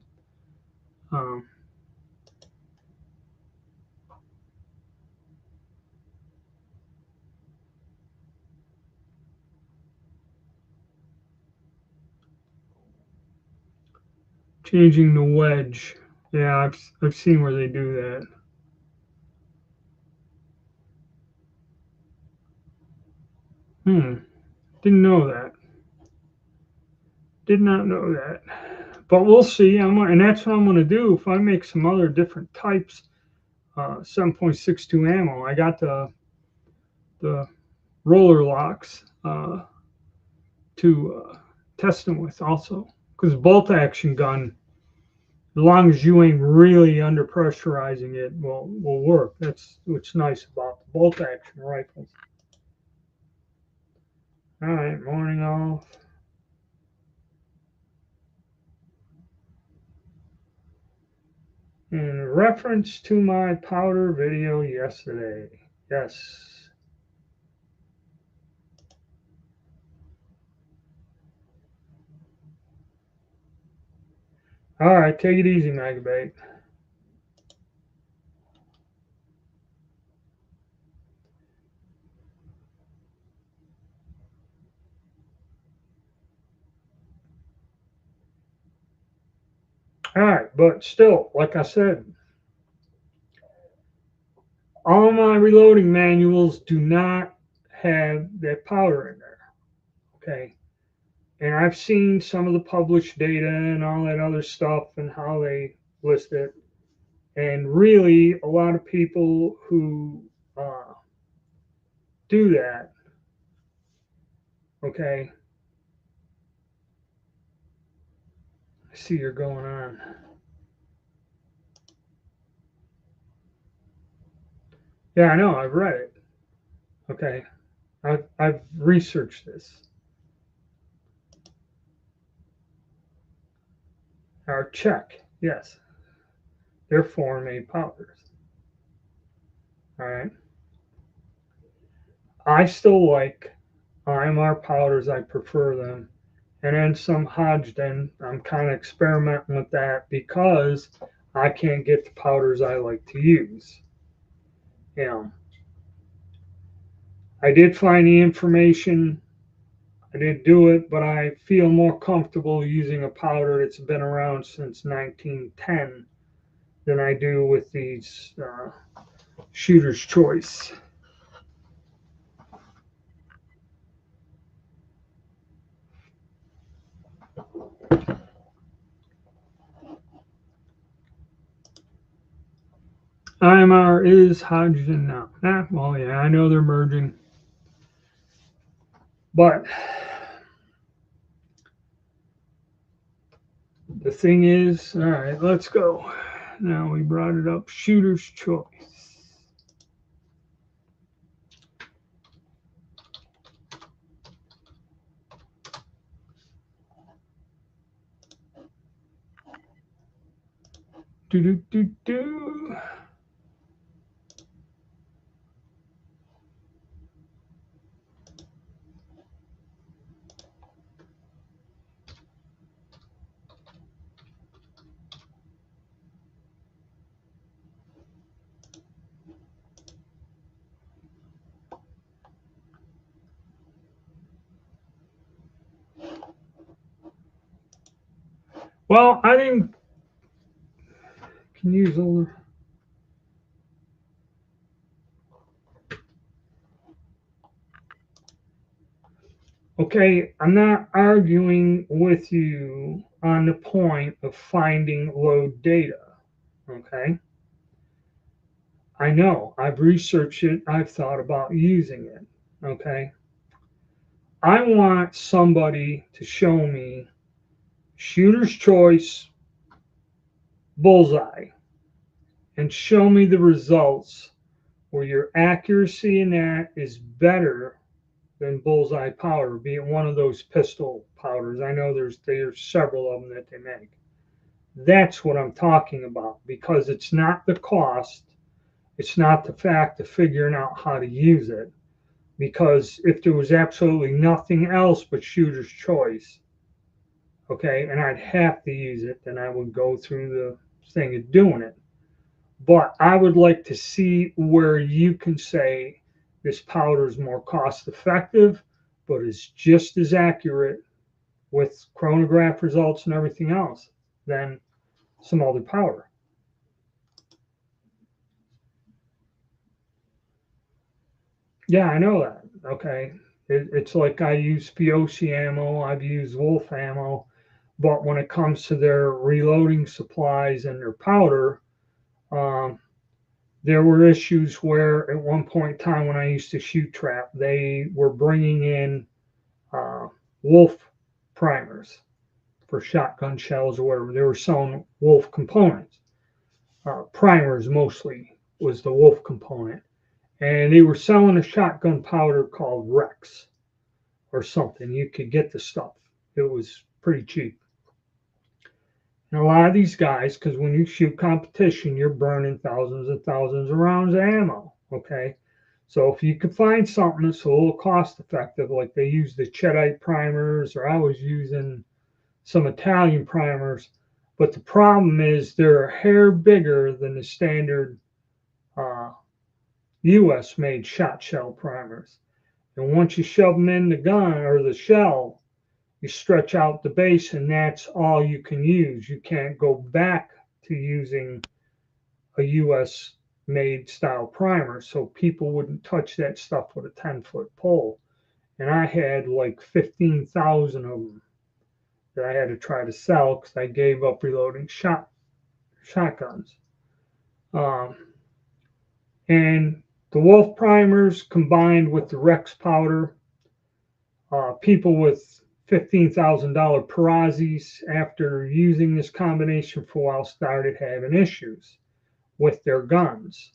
Um, Changing the wedge, yeah, I've seen where they do that. Didn't know that. Did not know that. But we'll see. And that's what I'm going to do if I make some other different types. 7.62 ammo. I got the roller locks to test them with also, because bolt action gun, as long as you ain't really under pressurizing it, will work. That's what's nice about the bolt action rifles. All right, morning off. In reference to my powder video yesterday, yes. All right, take it easy, Magabate. All right, but still, like I said, all my reloading manuals do not have that powder in there. Okay. And I've seen some of the published data and all that other stuff and how they list it. And really, a lot of people who do that, okay, I see you're going on. Yeah, I know, I've read it. Okay. I've researched this. Our check, yes, they're foreign made powders. All right. I still like IMR powders, I prefer them. And then some Hodgdon, I'm kind of experimenting with that because I can't get the powders I like to use. You know, I did find the information, I did do it, but I feel more comfortable using a powder that's been around since 1910 than I do with these Shooter's Choice. NMR is hydrogen now. Well, yeah, I know they're merging. But the thing is, all right, let's go. Now we brought it up. Shooter's choice. Do do do do. Well, I didn't. Can use all. Okay, I'm not arguing with you on the point of finding load data. Okay, I know I've researched it, I've thought about using it. Okay, I want somebody to show me shooter's choice bullseye and show me the results where your accuracy in that is better than bullseye powder, be it one of those pistol powders. I know there's several of them that they make. That's what I'm talking about, because it's not the cost, it's not the fact of figuring out how to use it. Because if there was absolutely nothing else but shooter's choice, okay, and I'd have to use it, then I would go through the thing of doing it. But I would like to see where you can say this powder is more cost effective, but is just as accurate with chronograph results and everything else than some other powder. Yeah, I know that. Okay. It's like I use Fiosi ammo, I've used Wolf ammo, but when it comes to their reloading supplies and their powder, um, there were issues where at one point in time when I used to shoot trap, they were bringing in Wolf primers for shotgun shells or whatever. They were selling Wolf components. Primers mostly was the Wolf component. And they were selling a shotgun powder called Rex or something. You could get the stuff. It was pretty cheap. And a lot of these guys, because when you shoot competition, you're burning thousands and thousands of rounds of ammo. Okay. So if you could find something that's a little cost effective, like they use the Cheddite primers, or I was using some Italian primers, but the problem is they're a hair bigger than the standard US made shot shell primers. And once you shove them in the gun or the shell, you stretch out the base, and that's all you can use. You can't go back to using a US made style primer. So people wouldn't touch that stuff with a 10-foot pole. And I had like 15,000 of them that I had to try to sell because I gave up reloading shotguns. And the Wolf primers combined with the Rex powder, people with $15,000 Perazzi's after using this combination for a while started having issues with their guns.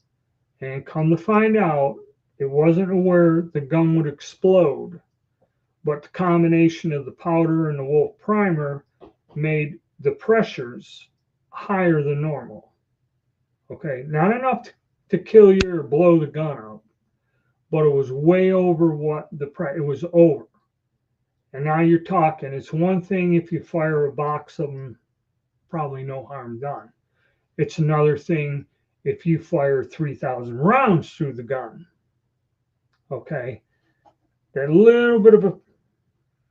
And come to find out, it wasn't where the gun would explode, but the combination of the powder and the Wolf primer made the pressures higher than normal. Okay, not enough to kill you or blow the gun out, but it was way over what it was over. And now you're talking, it's one thing if you fire a box of them, probably no harm done. It's another thing if you fire 3,000 rounds through the gun. Okay, that little bit of a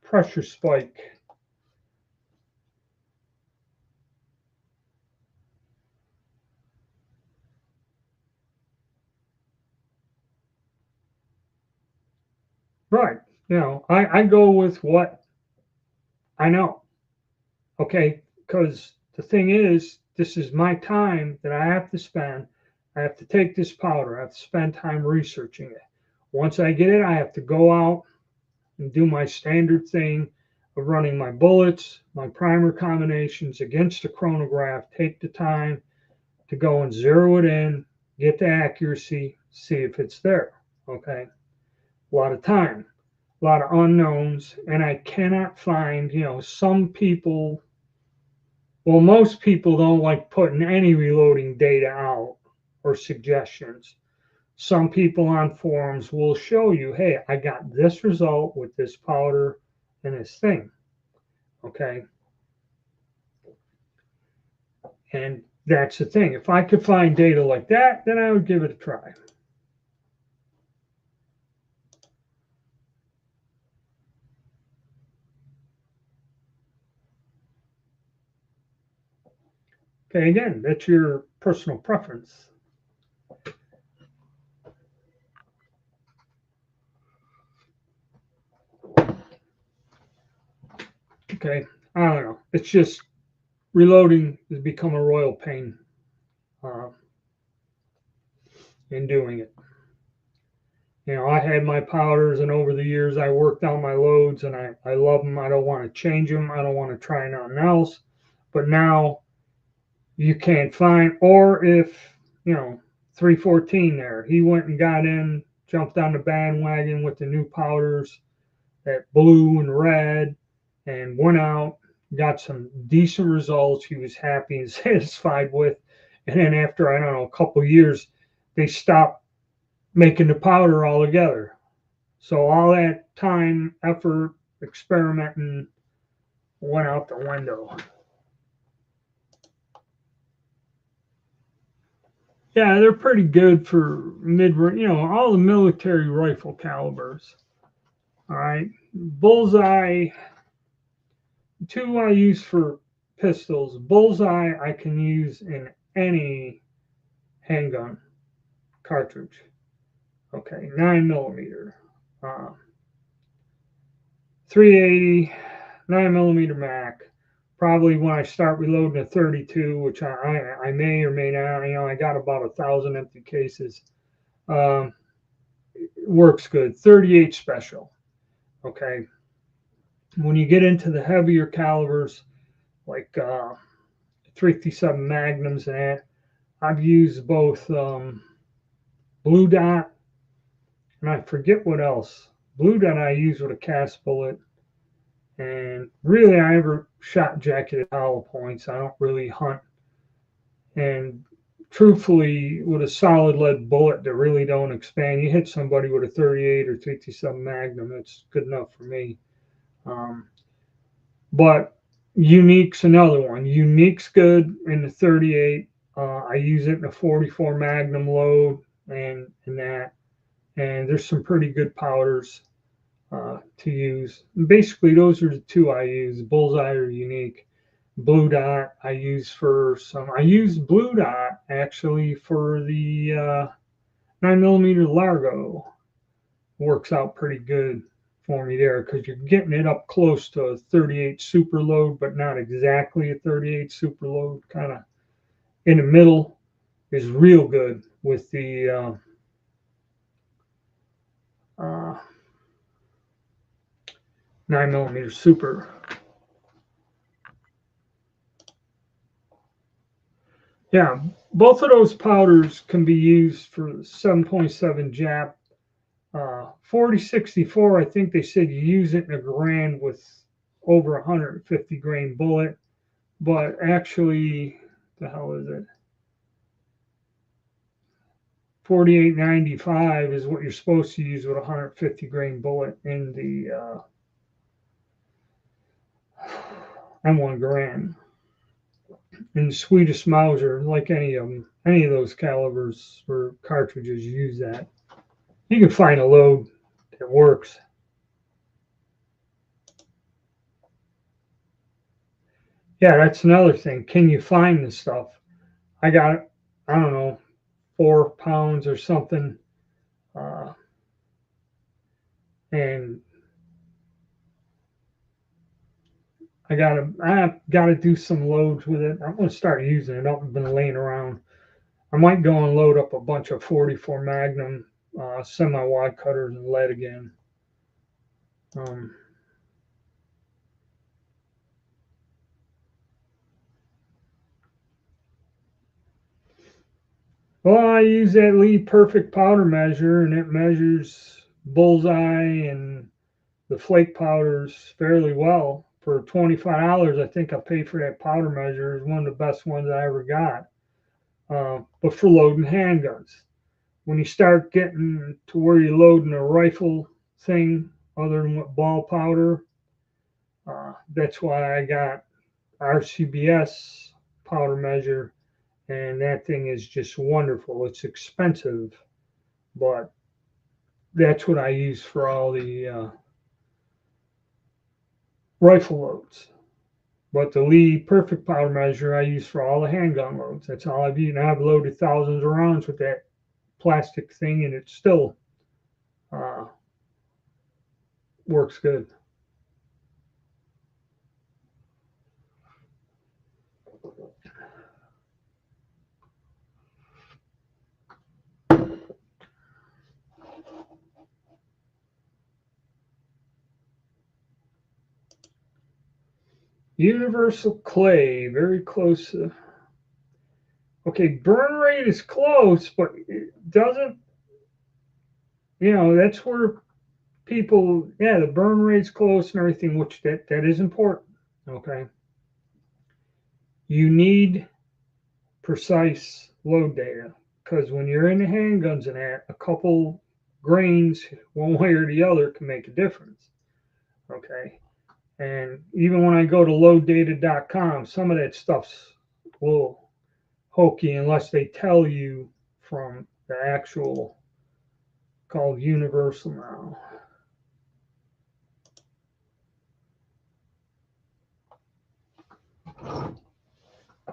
pressure spike. Right. I go with what I know. Okay, because the thing is, this is my time that I have to spend. I have to take this powder. I have to spend time researching it. Once I get it, I have to go out and do my standard thing of running my bullets, my primer combinations against the chronograph, take the time to go and zero it in, get the accuracy, see if it's there. Okay. A lot of time, a lot of unknowns, and I cannot find, some people, well, most people don't like putting any reloading data out or suggestions. Some people on forums will show you, hey, I got this result with this powder and this thing. Okay. And that's the thing. If I could find data like that, then I would give it a try. Okay, again, that's your personal preference. Okay, I don't know. It's just reloading has become a royal pain in doing it. I had my powders, and over the years, I worked on my loads, and I love them. I don't want to change them. I don't want to try nothing else. But now you can't find, or if, 314 there, he went and got in, jumped on the bandwagon with the new powders, that blue and red, and went out, got some decent results. He was happy and satisfied with. And then after, I don't know, a couple of years, they stopped making the powder altogether. So all that time, effort, experimenting went out the window. Yeah, they're pretty good for mid-range, all the military rifle calibers. All right. Bullseye, two I use for pistols. Bullseye I can use in any handgun cartridge. Okay, 9mm, 380, 9mm Mac. Probably when I start reloading a 32, which I may or may not, I got about 1,000 empty cases. It works good. 38 special. Okay. When you get into the heavier calibers, like 357 Magnums and that, I've used both Blue Dot, and I forget what else. Blue Dot I use with a cast bullet, and really I ever shot jacketed hollow points. I don't really hunt, and truthfully, with a solid lead bullet that really don't expand, you hit somebody with a 38 or 357 Magnum, it's good enough for me. But Unique's another one. Unique's good in the 38. I use it in a 44 Magnum load and that. And there's some pretty good powders to use. And basically, those are the two I use: Bullseye or Unique. Blue Dot I use for some. I use Blue Dot actually for the 9mm Largo. Works out pretty good for me there, because you're getting it up close to a 38 super load, but not exactly a 38 super load. Kind of in the middle is real good with the 9mm super. Yeah, both of those powders can be used for 7.7 Jap. 4064, I think they said you use it in a Garand with over 150 grain bullet, but actually, the hell is it? 4895 is what you're supposed to use with a 150 grain bullet in the M1 Garand. In the Swedish Mauser, like any of them, any of those calibers or cartridges, use that. You can find a load that works. Yeah, that's another thing. Can you find the stuff? I got, I don't know, 4 pounds or something, and I gotta do some loads with it. I'm gonna start using it. I've been laying around. I might go and load up a bunch of 44 Magnum semi-wide cutters and lead again. Well, I use that Lee Perfect powder measure, and it measures bullseye and the flake powders fairly well. For $25, I think I paid for that powder measure. It's one of the best ones I ever got. But for loading handguns, when you start getting to where you're loading a rifle thing other than with ball powder, that's why I got RCBS powder measure, and that thing is just wonderful. It's expensive, but that's what I use for all the rifle loads. But the Lee Perfect powder measure I use for all the handgun loads. That's all I've used. And I've loaded thousands of rounds with that plastic thing, and it still works good. Universal clay, very close. Okay, burn rate is close, but it doesn't, that's where people, yeah, the burn rate's close and everything, which that is important. Okay. You need precise load data, because when you're in the handguns and that, a couple grains one way or the other can make a difference. Okay. And even when I go to loaddata.com, some of that stuff's a little hokey unless they tell you from the actual, called Universal now.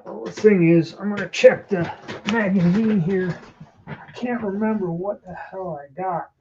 Well, the thing is, I'm going to check the magazine here. I can't remember what the hell I got.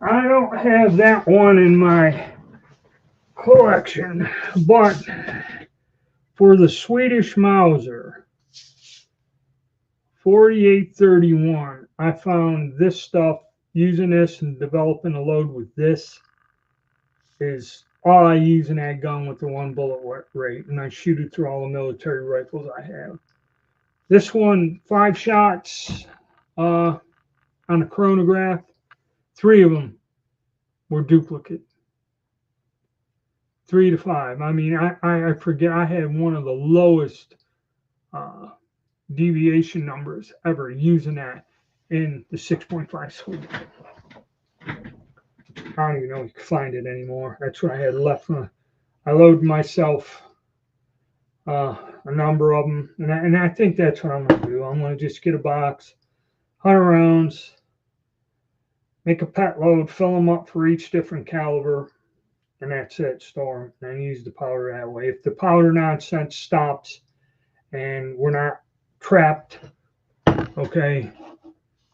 I don't have that one in my collection, but for the Swedish Mauser 4831, I found this stuff, using this and developing a load with this is all I use in that gun with the 1 bullet rate, and I shoot it through all the military rifles I have. This one, 5 shots on a chronograph, 3 of them were duplicate. 3 to 5. I mean, I forget, I had one of the lowest deviation numbers ever using that in the 6.5 Swede. I don't even know if you can find it anymore. That's what I had left. I loaded myself a number of them, and I think that's what I'm going to do. I'm going to just get a box, 100 rounds, make a pet load, fill them up for each different caliber, and that's it, store them, and use the powder that way. If the powder nonsense stops and we're not trapped, okay,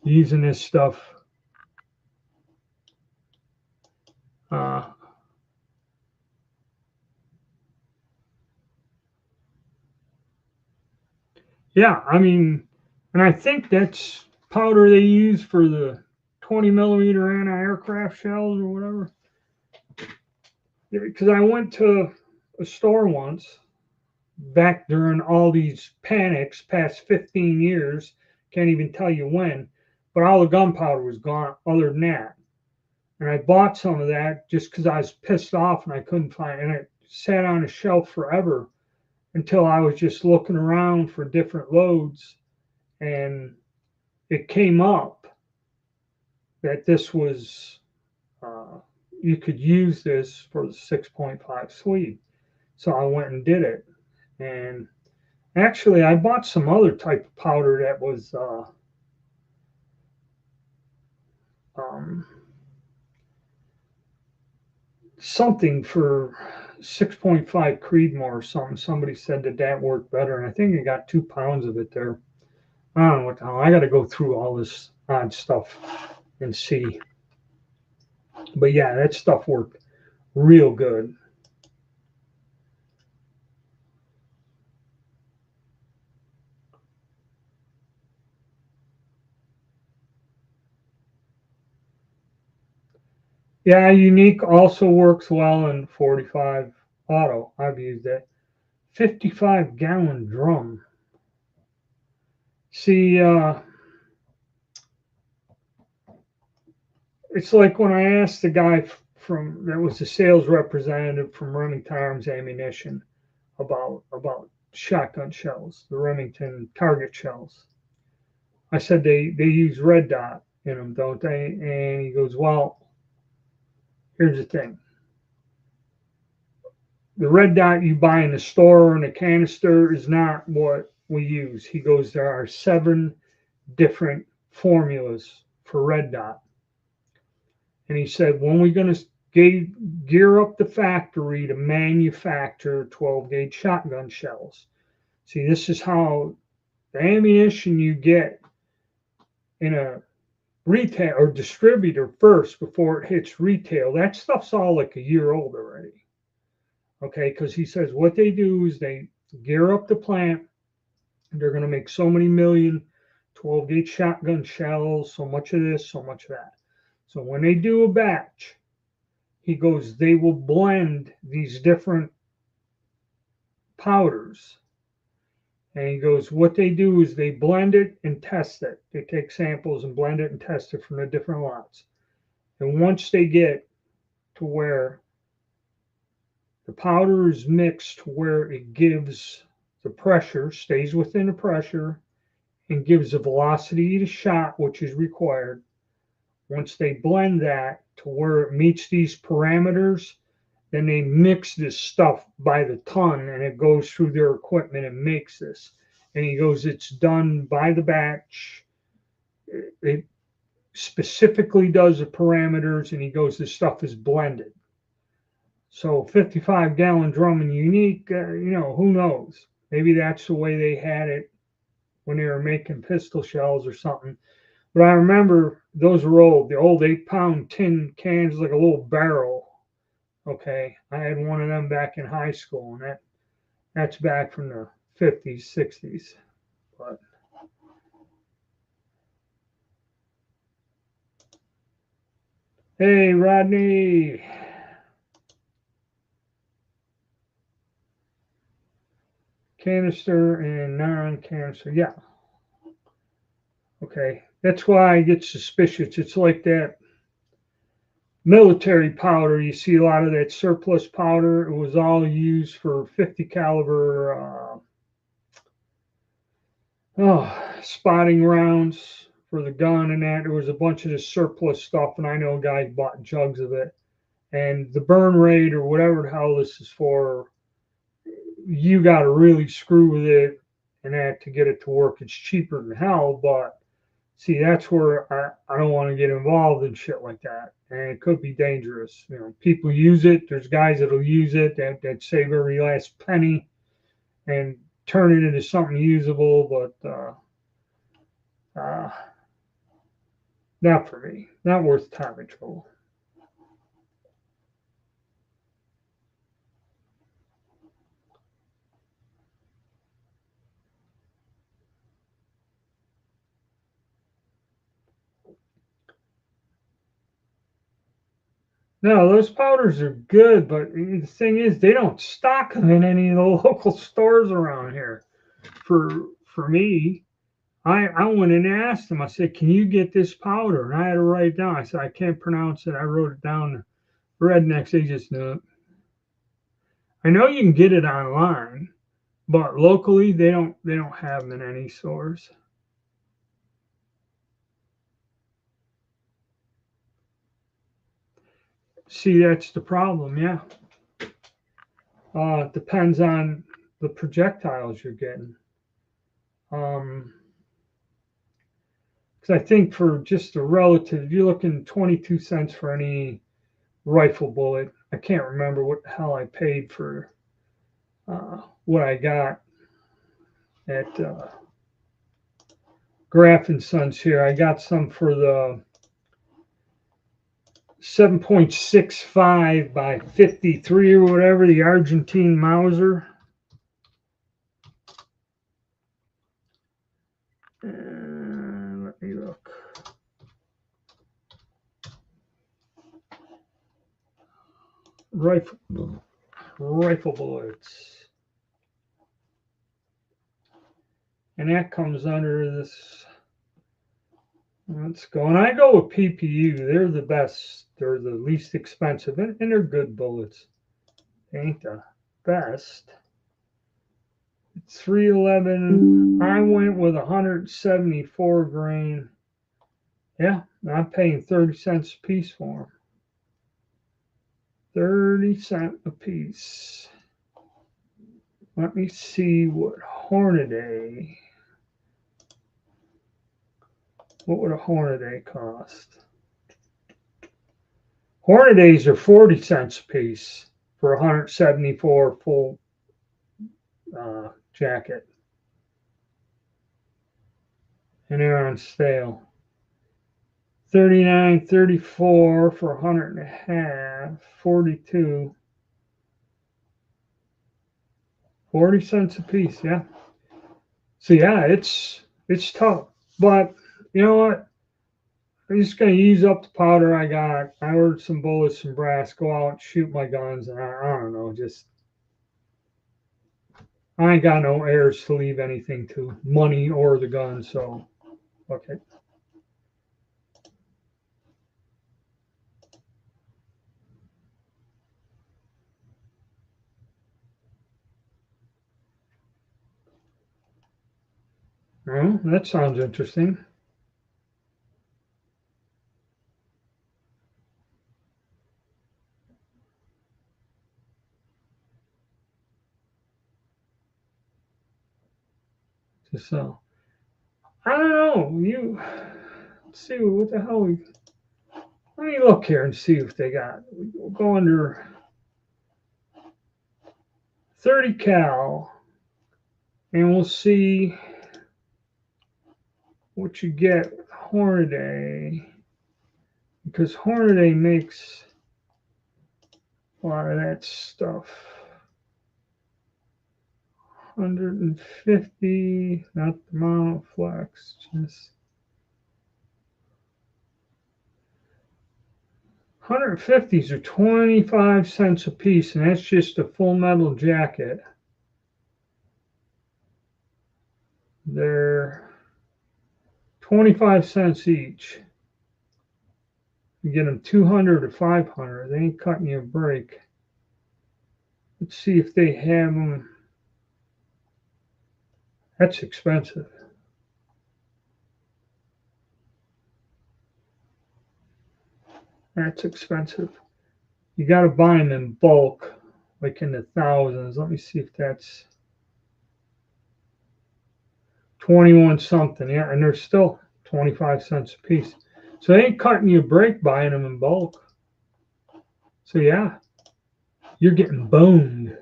using this stuff, yeah, I mean, and I think that's powder they use for the 20 millimeter anti-aircraft shells or whatever. Because I went to a store once back during all these panics past 15 years, can't even tell you when, but all the gunpowder was gone other than that. And I bought some of that just because I was pissed off and I couldn't find it. And it sat on a shelf forever until I was just looking around for different loads, and it came up that this was, you could use this for the 6.5 Swede. So I went and did it. And Actually, I bought some other type of powder that was um, something for 6.5 Creedmoor or something. Somebody said that that worked better, and I think I got 2 pounds of it there. I don't know what the hell. I got to go through all this odd stuff and see. But yeah, that stuff worked real good. Yeah, Unique also works well in 45 auto. I've used it. 55-gallon drum. See, it's like when I asked the guy from that was the sales representative from Remington Arms Ammunition about shotgun shells, the Remington target shells. I said they use red dot in them, don't they? And he goes, well, here's the thing. The red dot you buy in the store in a canister is not what we use. He goes, there are 7 different formulas for red dot. And he said, when we're going to gear up the factory to manufacture 12 gauge shotgun shells. See, this is how the ammunition you get in a retail or distributor first before it hits retail, that stuff's all like a year old already. Okay, because he says what they do is they gear up the plant. They're going to make so many million 12 gauge shotgun shells, so much of this, so much of that. So when they do a batch, he goes, they will blend these different powders. And he goes, what they do is they blend it and test it. They take samples and blend it and test it from the different lots. And once they get to where the powder is mixed to where it gives the pressure, stays within the pressure, and gives the velocity to shot, which is required. Once they blend that to where it meets these parameters, then they mix this stuff by the ton and it goes through their equipment and makes this. And he goes, it's done by the batch. It specifically does the parameters, and he goes, this stuff is blended. So 55-gallon drum and Unique, who knows? Maybe that's the way they had it when they were making pistol shells or something. But I remember those were old, the old 8-pound tin cans, like a little barrel. Okay, I had one of them back in high school, and that's back from the 50s, 60s. But hey, Rodney, canister and non-canister, yeah. Okay, that's why I get suspicious. It's like that military powder. You see a lot of that surplus powder. It was all used for 50 caliber spotting rounds for the gun and that. There was a bunch of this surplus stuff, and I know guys bought jugs of it. And the burn rate or whatever the hell this is for, you got to really screw with it and that to get it to work. It's cheaper than hell, but see, that's where I don't want to get involved in shit like that. And it could be dangerous. People use it. There's guys that'll use it that save every last penny and turn it into something usable, but not for me. Not worth time and trouble. No, those powders are good, but the thing is, they don't stock them in any of the local stores around here. For me, I went and asked them. I said, "Can you get this powder?" And I had to write it down. I said, "I can't pronounce it." I wrote it down. Rednecks, they just know. I know you can get it online, but locally they don't have them in any stores. See, that's the problem. Yeah, it depends on the projectiles you're getting. Because I think for just a relative, you're looking 22 cents for any rifle bullet. I can't remember what the hell I paid for what I got at Graff and Sons here. I got some for the 7.65 by 53 or whatever, the Argentine Mauser. Let me look. Rifle bullets. And that comes under this. Let's go. And I go with PPU. They're the best. They're the least expensive. And they're good bullets. They ain't the best. It's 311. I went with 174 grain. Yeah, I'm paying 30 cents a piece for them. 30 cents a piece. Let me see what Hornady. What would a Hornady cost? Hornadays are 40 cents a piece for 174 full jacket. And they're on sale. 39, 34 for 100 and a half, 42. 40 cents a piece, yeah. So yeah, it's tough. But you know what? I'm just gonna use up the powder I got. I ordered some bullets from brass, go out and shoot my guns, and I don't know, just I ain't got no heirs to leave anything to, money or the gun, so okay. Well, that sounds interesting. So I don't know. Let's see what the hell we. Let me look here and see if they got. We'll go under 30 cal, and we'll see what you get with Hornady, because Hornady makes a lot of that stuff. 150, not the monoflex, just 150s are 25 cents a piece, and that's just a full metal jacket. They're 25 cents each. You get them 200 or 500. They ain't cutting you a break. Let's see if they have them. That's expensive. That's expensive. You got to buy them in bulk, like in the thousands. Let me see if that's 21 something. Yeah, and they're still 25 cents a piece. So they ain't cutting you a break buying them in bulk. So yeah, you're getting boned.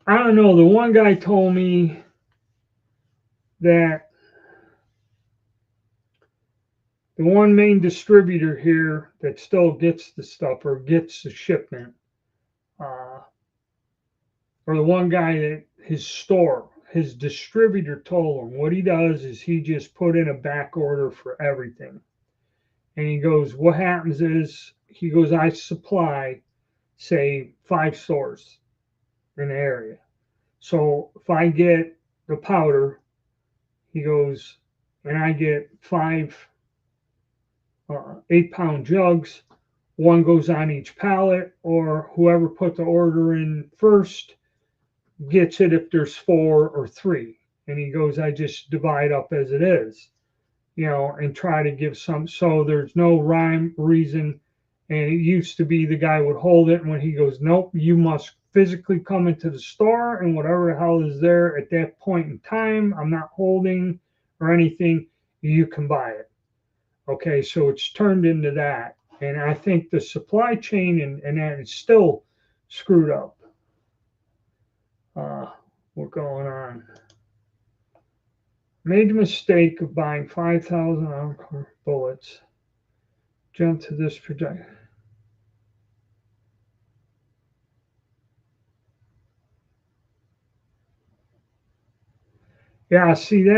I don't know. The one guy told me that the one main distributor here that still gets the stuff or gets the shipment, or the one guy that his distributor told him what he does is he just put in a back order for everything. And he goes, what happens is, he goes, I supply, say, 5 stores in the area. So if I get the powder, he goes, and I get 5 8-pound jugs, one goes on each pallet, or whoever put the order in first gets it if there's 4 or 3. And he goes, I just divide up as it is. and try to give some, so there's no rhyme, reason. And it used to be the guy would hold it, and when he goes, nope, you must physically come into the store, and whatever the hell is there at that point in time, I'm not holding or anything, you can buy it. Okay, so it's turned into that. And I think the supply chain and that is still screwed up. What's going on? Made the mistake of buying 5,000 Encore bullets. Jump to this project. Yeah, see,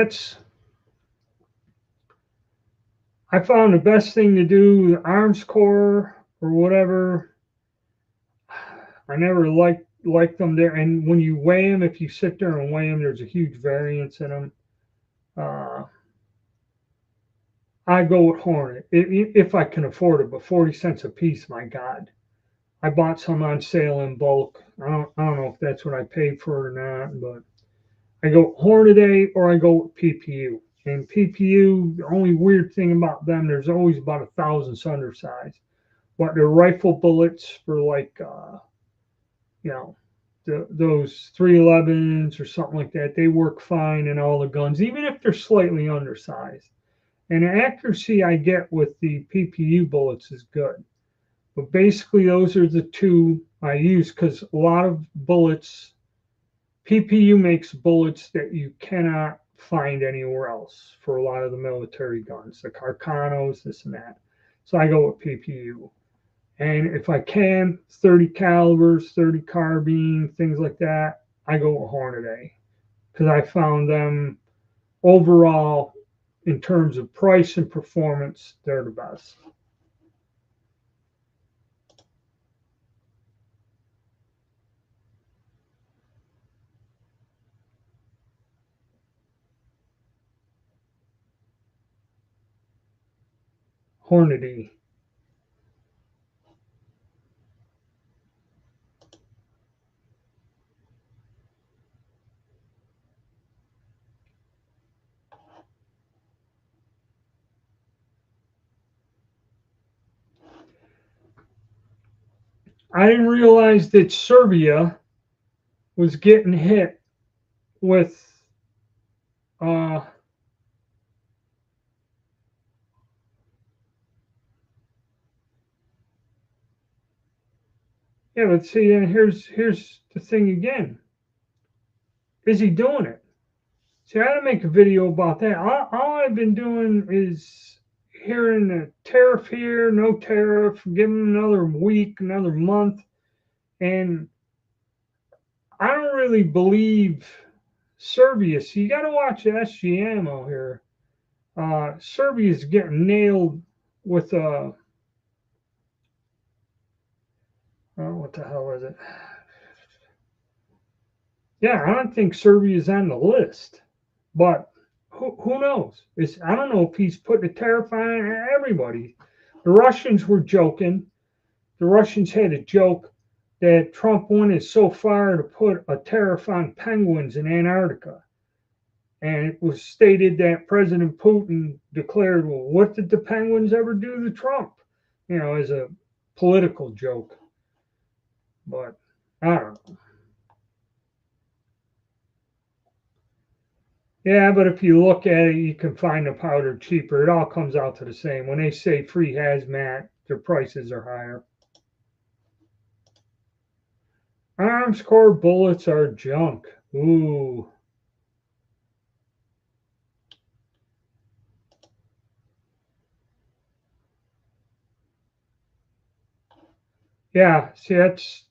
I found the best thing to do, the arms core or whatever. I never liked them there. And when you weigh them, if you sit there and weigh them, there's a huge variance in them. I go with Hornet if I can afford it, but 40 cents a piece, my God. I bought some on sale in bulk. I don't know if that's what I paid for it or not, but I go Hornady or I go with PPU. And PPU, the only weird thing about them, there's always about 1,000 undersized. But they're rifle bullets for like, you know, those 311s or something like that. They work fine in all the guns, even if they're slightly undersized. And the accuracy I get with the PPU bullets is good. But basically, those are the two I use because a lot of bullets, PPU makes bullets that you cannot find anywhere else for a lot of the military guns, the Carcanos, this and that. So I go with PPU. And if I can, 30 calibers, 30 carbine, things like that, I go with Hornady because I found them overall, in terms of price and performance, they're the best. Hornady. I didn't realize that Serbia was getting hit with uh, yeah, but see, and here's the thing again. Is he doing it? See, I had to make a video about that. All I've been doing is hearing the tariff here, no tariff, give him another week, another month, and I don't really believe Serbia. So you got to watch the SG ammo here. Serbia's getting nailed with what the hell is it? Yeah, I don't think Serbia's on the list, but who knows? I don't know if he's putting a tariff on everybody. The Russians were joking. The Russians had a joke that Trump wanted so far to put a tariff on penguins in Antarctica. And it was stated that President Putin declared, well, what did the penguins ever do to Trump? As a political joke. But I don't know. Yeah, but if you look at it, you can find the powder cheaper. It all comes out to the same. When they say free hazmat, their prices are higher. Arms core bullets are junk. Ooh. Yeah, see, that's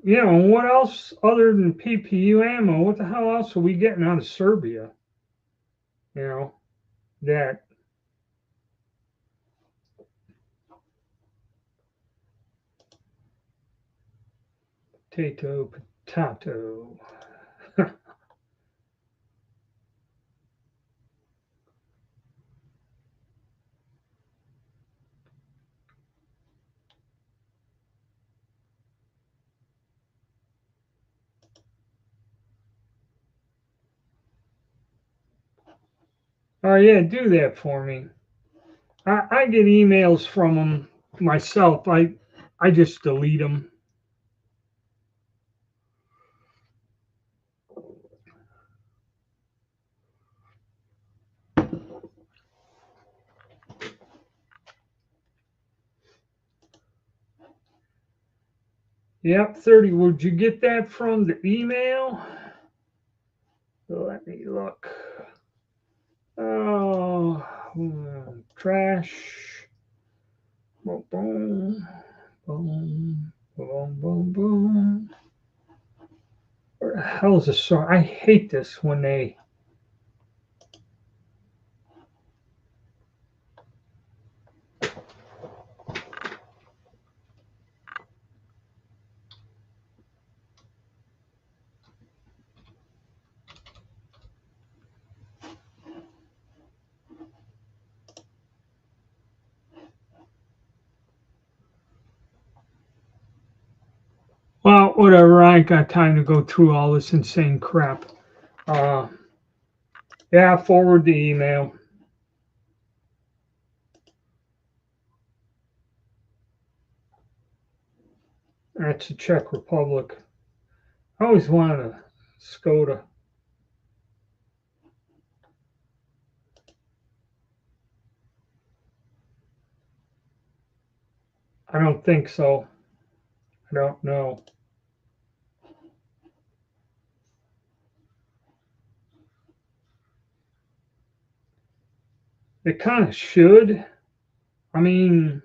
what else other than PPU ammo? What the hell else are we getting out of Serbia? You know, that potato. Oh yeah, do that for me. I get emails from them myself. I just delete them. Yep, 30. Would you get that from the email? Let me look. Oh, trash. Boom, boom, boom, boom, boom, boom. Where the hell is this song? I hate this when they. Well, whatever. I ain't got time to go through all this insane crap. Uh, yeah, forward the email. That's the Czech Republic. I always wanted a Skoda. I don't think so. I don't know. It kind of should. I mean,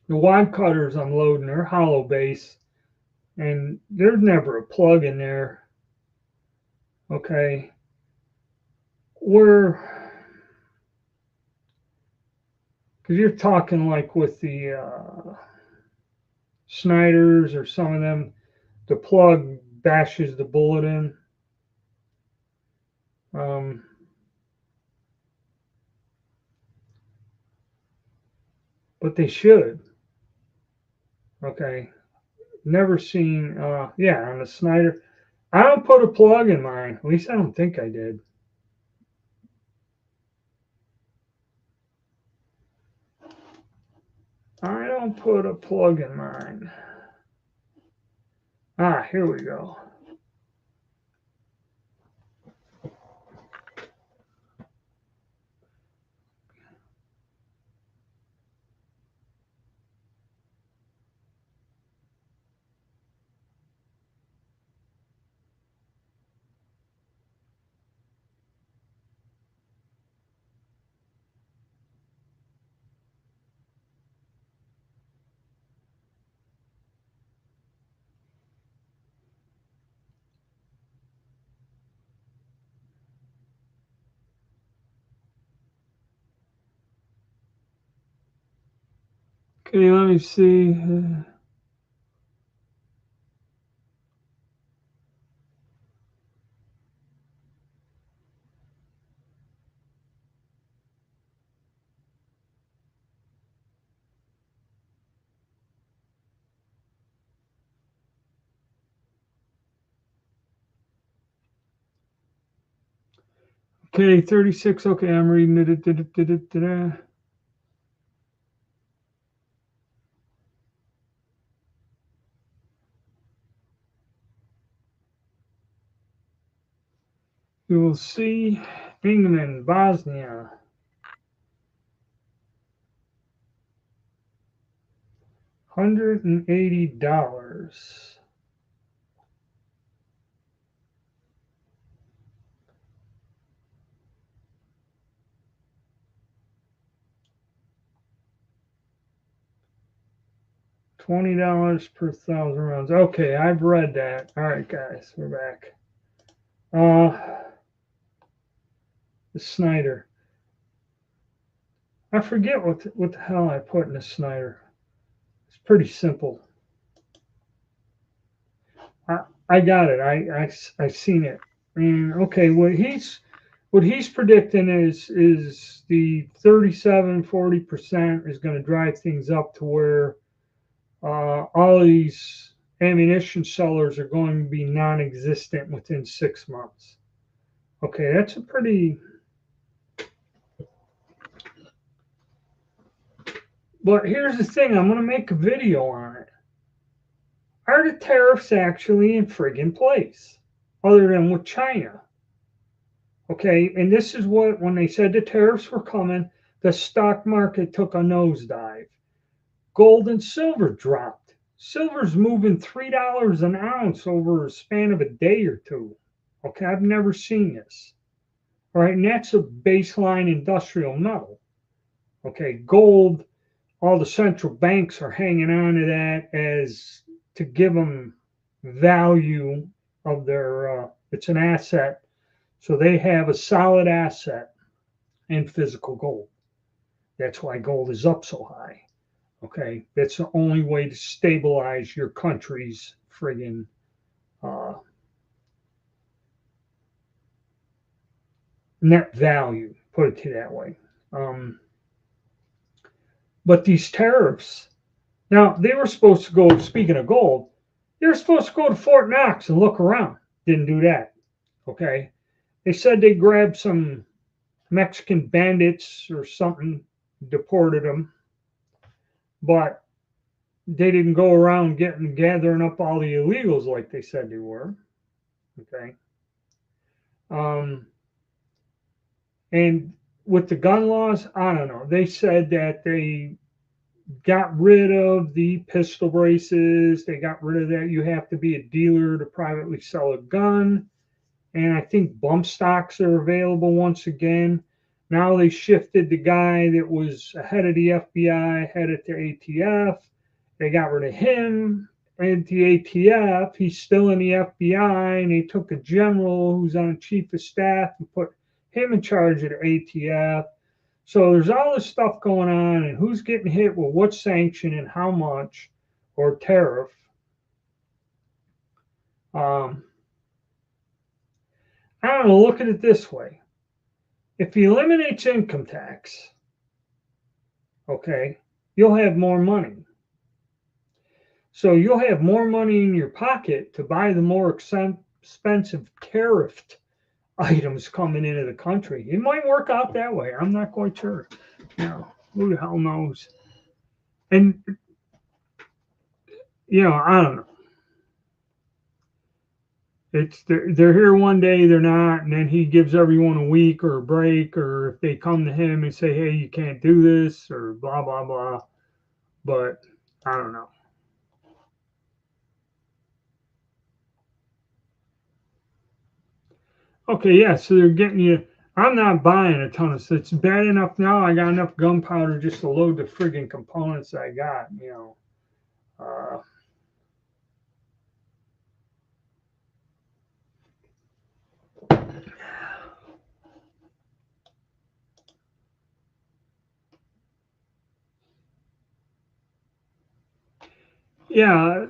the wad cutters I'm loading, they're hollow base, and there's never a plug in there. Okay. We're, because you're talking like with the Snyders or some of them, the plug bashes the bullet in. Um, but they should. Okay. Never seen, yeah, on the Snyder. I don't put a plug in mine. At least I don't think I did. I don't put a plug in mine. Ah, here we go. Okay, let me see. Okay, 36. Okay, I'm reading it. You will see England, Bosnia. $180. $20 per 1,000 rounds. Okay, I've read that. All right, guys, we're back. The Snyder. I forget what the hell I put in the Snyder. It's pretty simple. I got it. I seen it. And okay, what he's predicting is the 37-40% is going to drive things up to where all these ammunition sellers are going to be non-existent within 6 months. Okay, that's a pretty But here's the thing, I'm going to make a video on it. Are the tariffs actually in friggin' place? Other than with China? Okay, and this is what, when they said the tariffs were coming, the stock market took a nosedive. Gold and silver dropped. Silver's moving $3 an ounce over a span of a day or two. Okay, I've never seen this. All right, and that's a baseline industrial metal. Okay, gold, all the central banks are hanging on to that as to give them value of their, it's an asset. So they have a solid asset in physical gold. That's why gold is up so high. Okay, that's the only way to stabilize your country's friggin' uh, net value, put it to that way. But these tariffs, now they were supposed to go, speaking of gold, they were supposed to go to Fort Knox and look around. Didn't do that. Okay. They said they grabbed some Mexican bandits or something, deported them, but they didn't go around gathering up all the illegals like they said they were. Okay. And with the gun laws, I don't know. They said that they got rid of the pistol braces. They got rid of that. You have to be a dealer to privately sell a gun. And I think bump stocks are available once again. Now they shifted the guy that was head of the FBI, headed to ATF. They got rid of him and the ATF. He's still in the FBI, and they took a general who's on chief of staff and put him in charge of the ATF. So there's all this stuff going on, and who's getting hit with what sanction and how much, or tariff. I don't know, look at it this way. If he eliminates income tax, okay, you'll have more money. So you'll have more money in your pocket to buy the more expensive tariffed items coming into the country. It might work out that way. I'm not quite sure. You know, who the hell knows? And, you know, I don't know. It's they're here one day, they're not, and then he gives everyone a week or a break, or if they come to him and say, "Hey, you can't do this," or blah blah blah. But I don't know. Okay, yeah, so they're getting you. I'm not buying a ton of stuff. It's bad enough now. I got enough gunpowder just to load the friggin' components I got. You know. Yeah,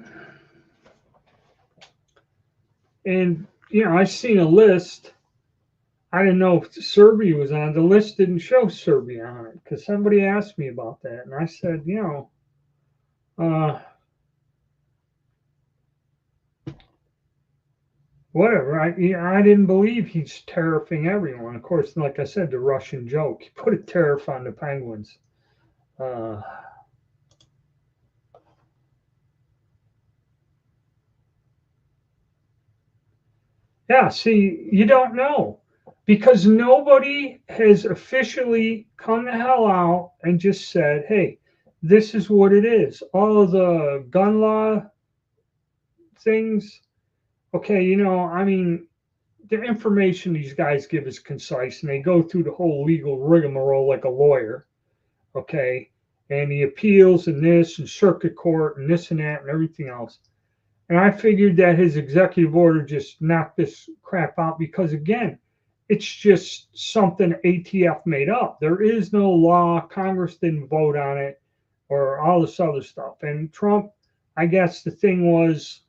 and you know, I seen a list. I didn't know if Serbia was on the list. Didn't show Serbia on it because somebody asked me about that, and I said, you know, uh, whatever. I didn't believe he's tariffing everyone. Of course, like I said, the Russian joke. He put a tariff on the penguins. Uh, yeah, see, you don't know because nobody has officially come the hell out and just said, hey, this is what it is. All of the gun law things, okay, you know, I mean, the information these guys give is concise and they go through the whole legal rigmarole like a lawyer, okay, and the appeals and this and circuit court and this and that and everything else. And I figured that his executive order just knocked this crap out because, again, it's just something ATF made up. There is no law. Congress didn't vote on it or all this other stuff. And Trump, I guess the thing was,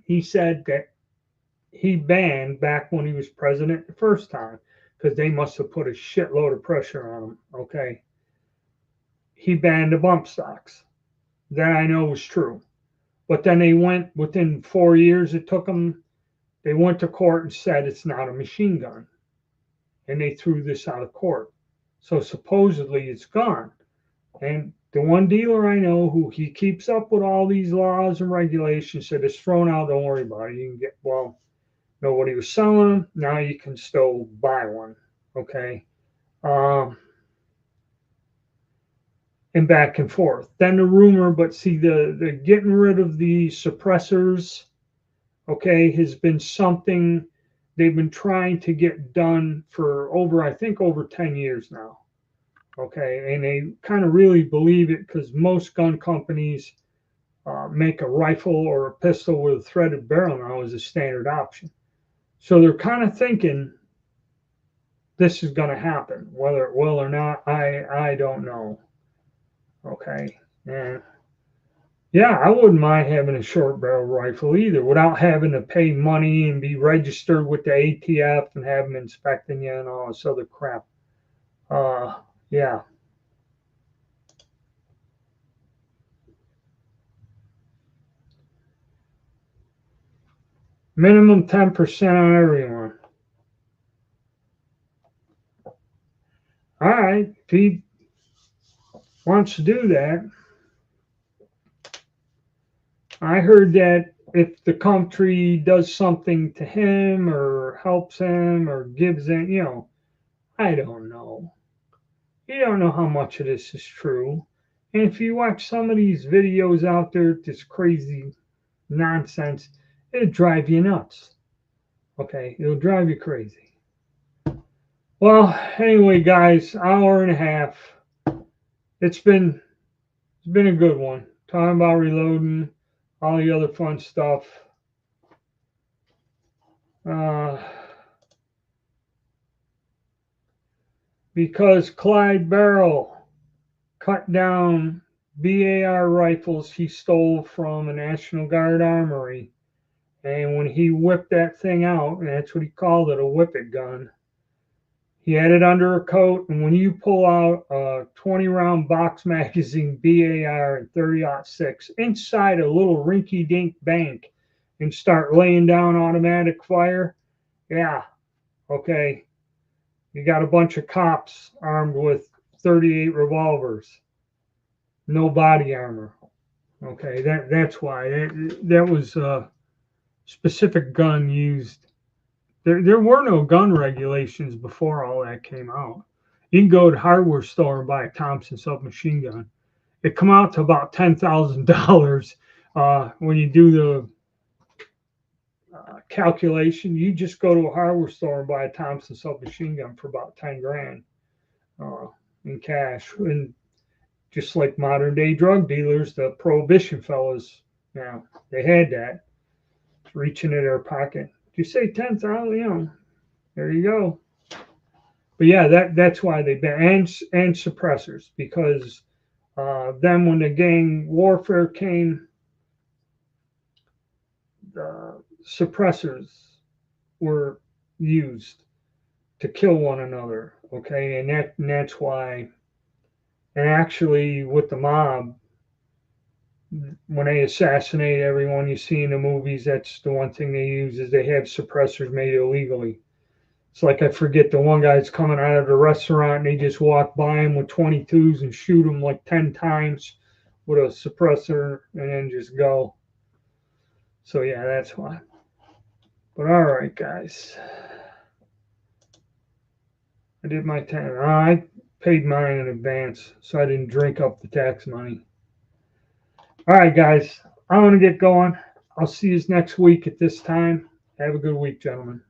he said that he banned back when he was president the first time because they must have put a shitload of pressure on him. Okay. He banned the bump stocks. That I know was true. But then they went within 4 years, it took them, they went to court and said it's not a machine gun. And they threw this out of court. So supposedly it's gone. And the one dealer I know who he keeps up with all these laws and regulations said it's thrown out. Don't worry about it. You can get, well, nobody was selling them. Now you can still buy one. Okay. And back and forth. Then the rumor, but see, the getting rid of the suppressors, okay, has been something they've been trying to get done for over, I think, over 10 years now. Okay, and they kind of really believe it because most gun companies make a rifle or a pistol with a threaded barrel now as a standard option. So they're kind of thinking this is going to happen. Whether it will or not, I don't know. Okay, and yeah, I wouldn't mind having a short barrel rifle either without having to pay money and be registered with the ATF and have them inspecting you and all this other crap. Yeah. Minimum 10% on everyone. All right, if he wants to do that. I heard that if the country does something to him or helps him or gives him, I don't know. You don't know how much of this is true. And if you watch some of these videos out there, this crazy nonsense, it'll drive you nuts. Okay, it'll drive you crazy. Well, anyway, guys, hour and a half. It's been a good one. Talking about reloading, all the other fun stuff. Because Clyde Barrel cut down BAR rifles he stole from a National Guard armory. And when he whipped that thing out, and that's what he called it, a whippet gun, he had it under a coat. And when you pull out a 20-round box magazine BAR and 30-06 inside a little rinky-dink bank and start laying down automatic fire, yeah, okay, you got a bunch of cops armed with 38 revolvers, no body armor. Okay, that's why that was a specific gun used. There were no gun regulations before all that came out. You can go to a hardware store and buy a Thompson submachine gun. It come out to about $10,000 when you do the calculation. You just go to a hardware store and buy a Thompson submachine gun for about 10 grand in cash. And just like modern day drug dealers, the prohibition fellas, now they had that reaching in their pocket. If you say 10,000, there you go. But yeah, that's why they banned and suppressors, because then when the gang warfare came, the suppressors were used to kill one another. Okay, and that's why. And actually, with the mob, when they assassinate everyone you see in the movies, that's the one thing they use is they have suppressors made illegally. It's like I forget the one guy's coming out of the restaurant and they just walk by him with 22s and shoot him like 10 times with a suppressor and then just go. So yeah, that's why. But all right, guys. I did my time. I paid mine in advance, so I didn't drink up the tax money. All right, guys. I'm going to get going. I'll see you next week at this time. Have a good week, gentlemen.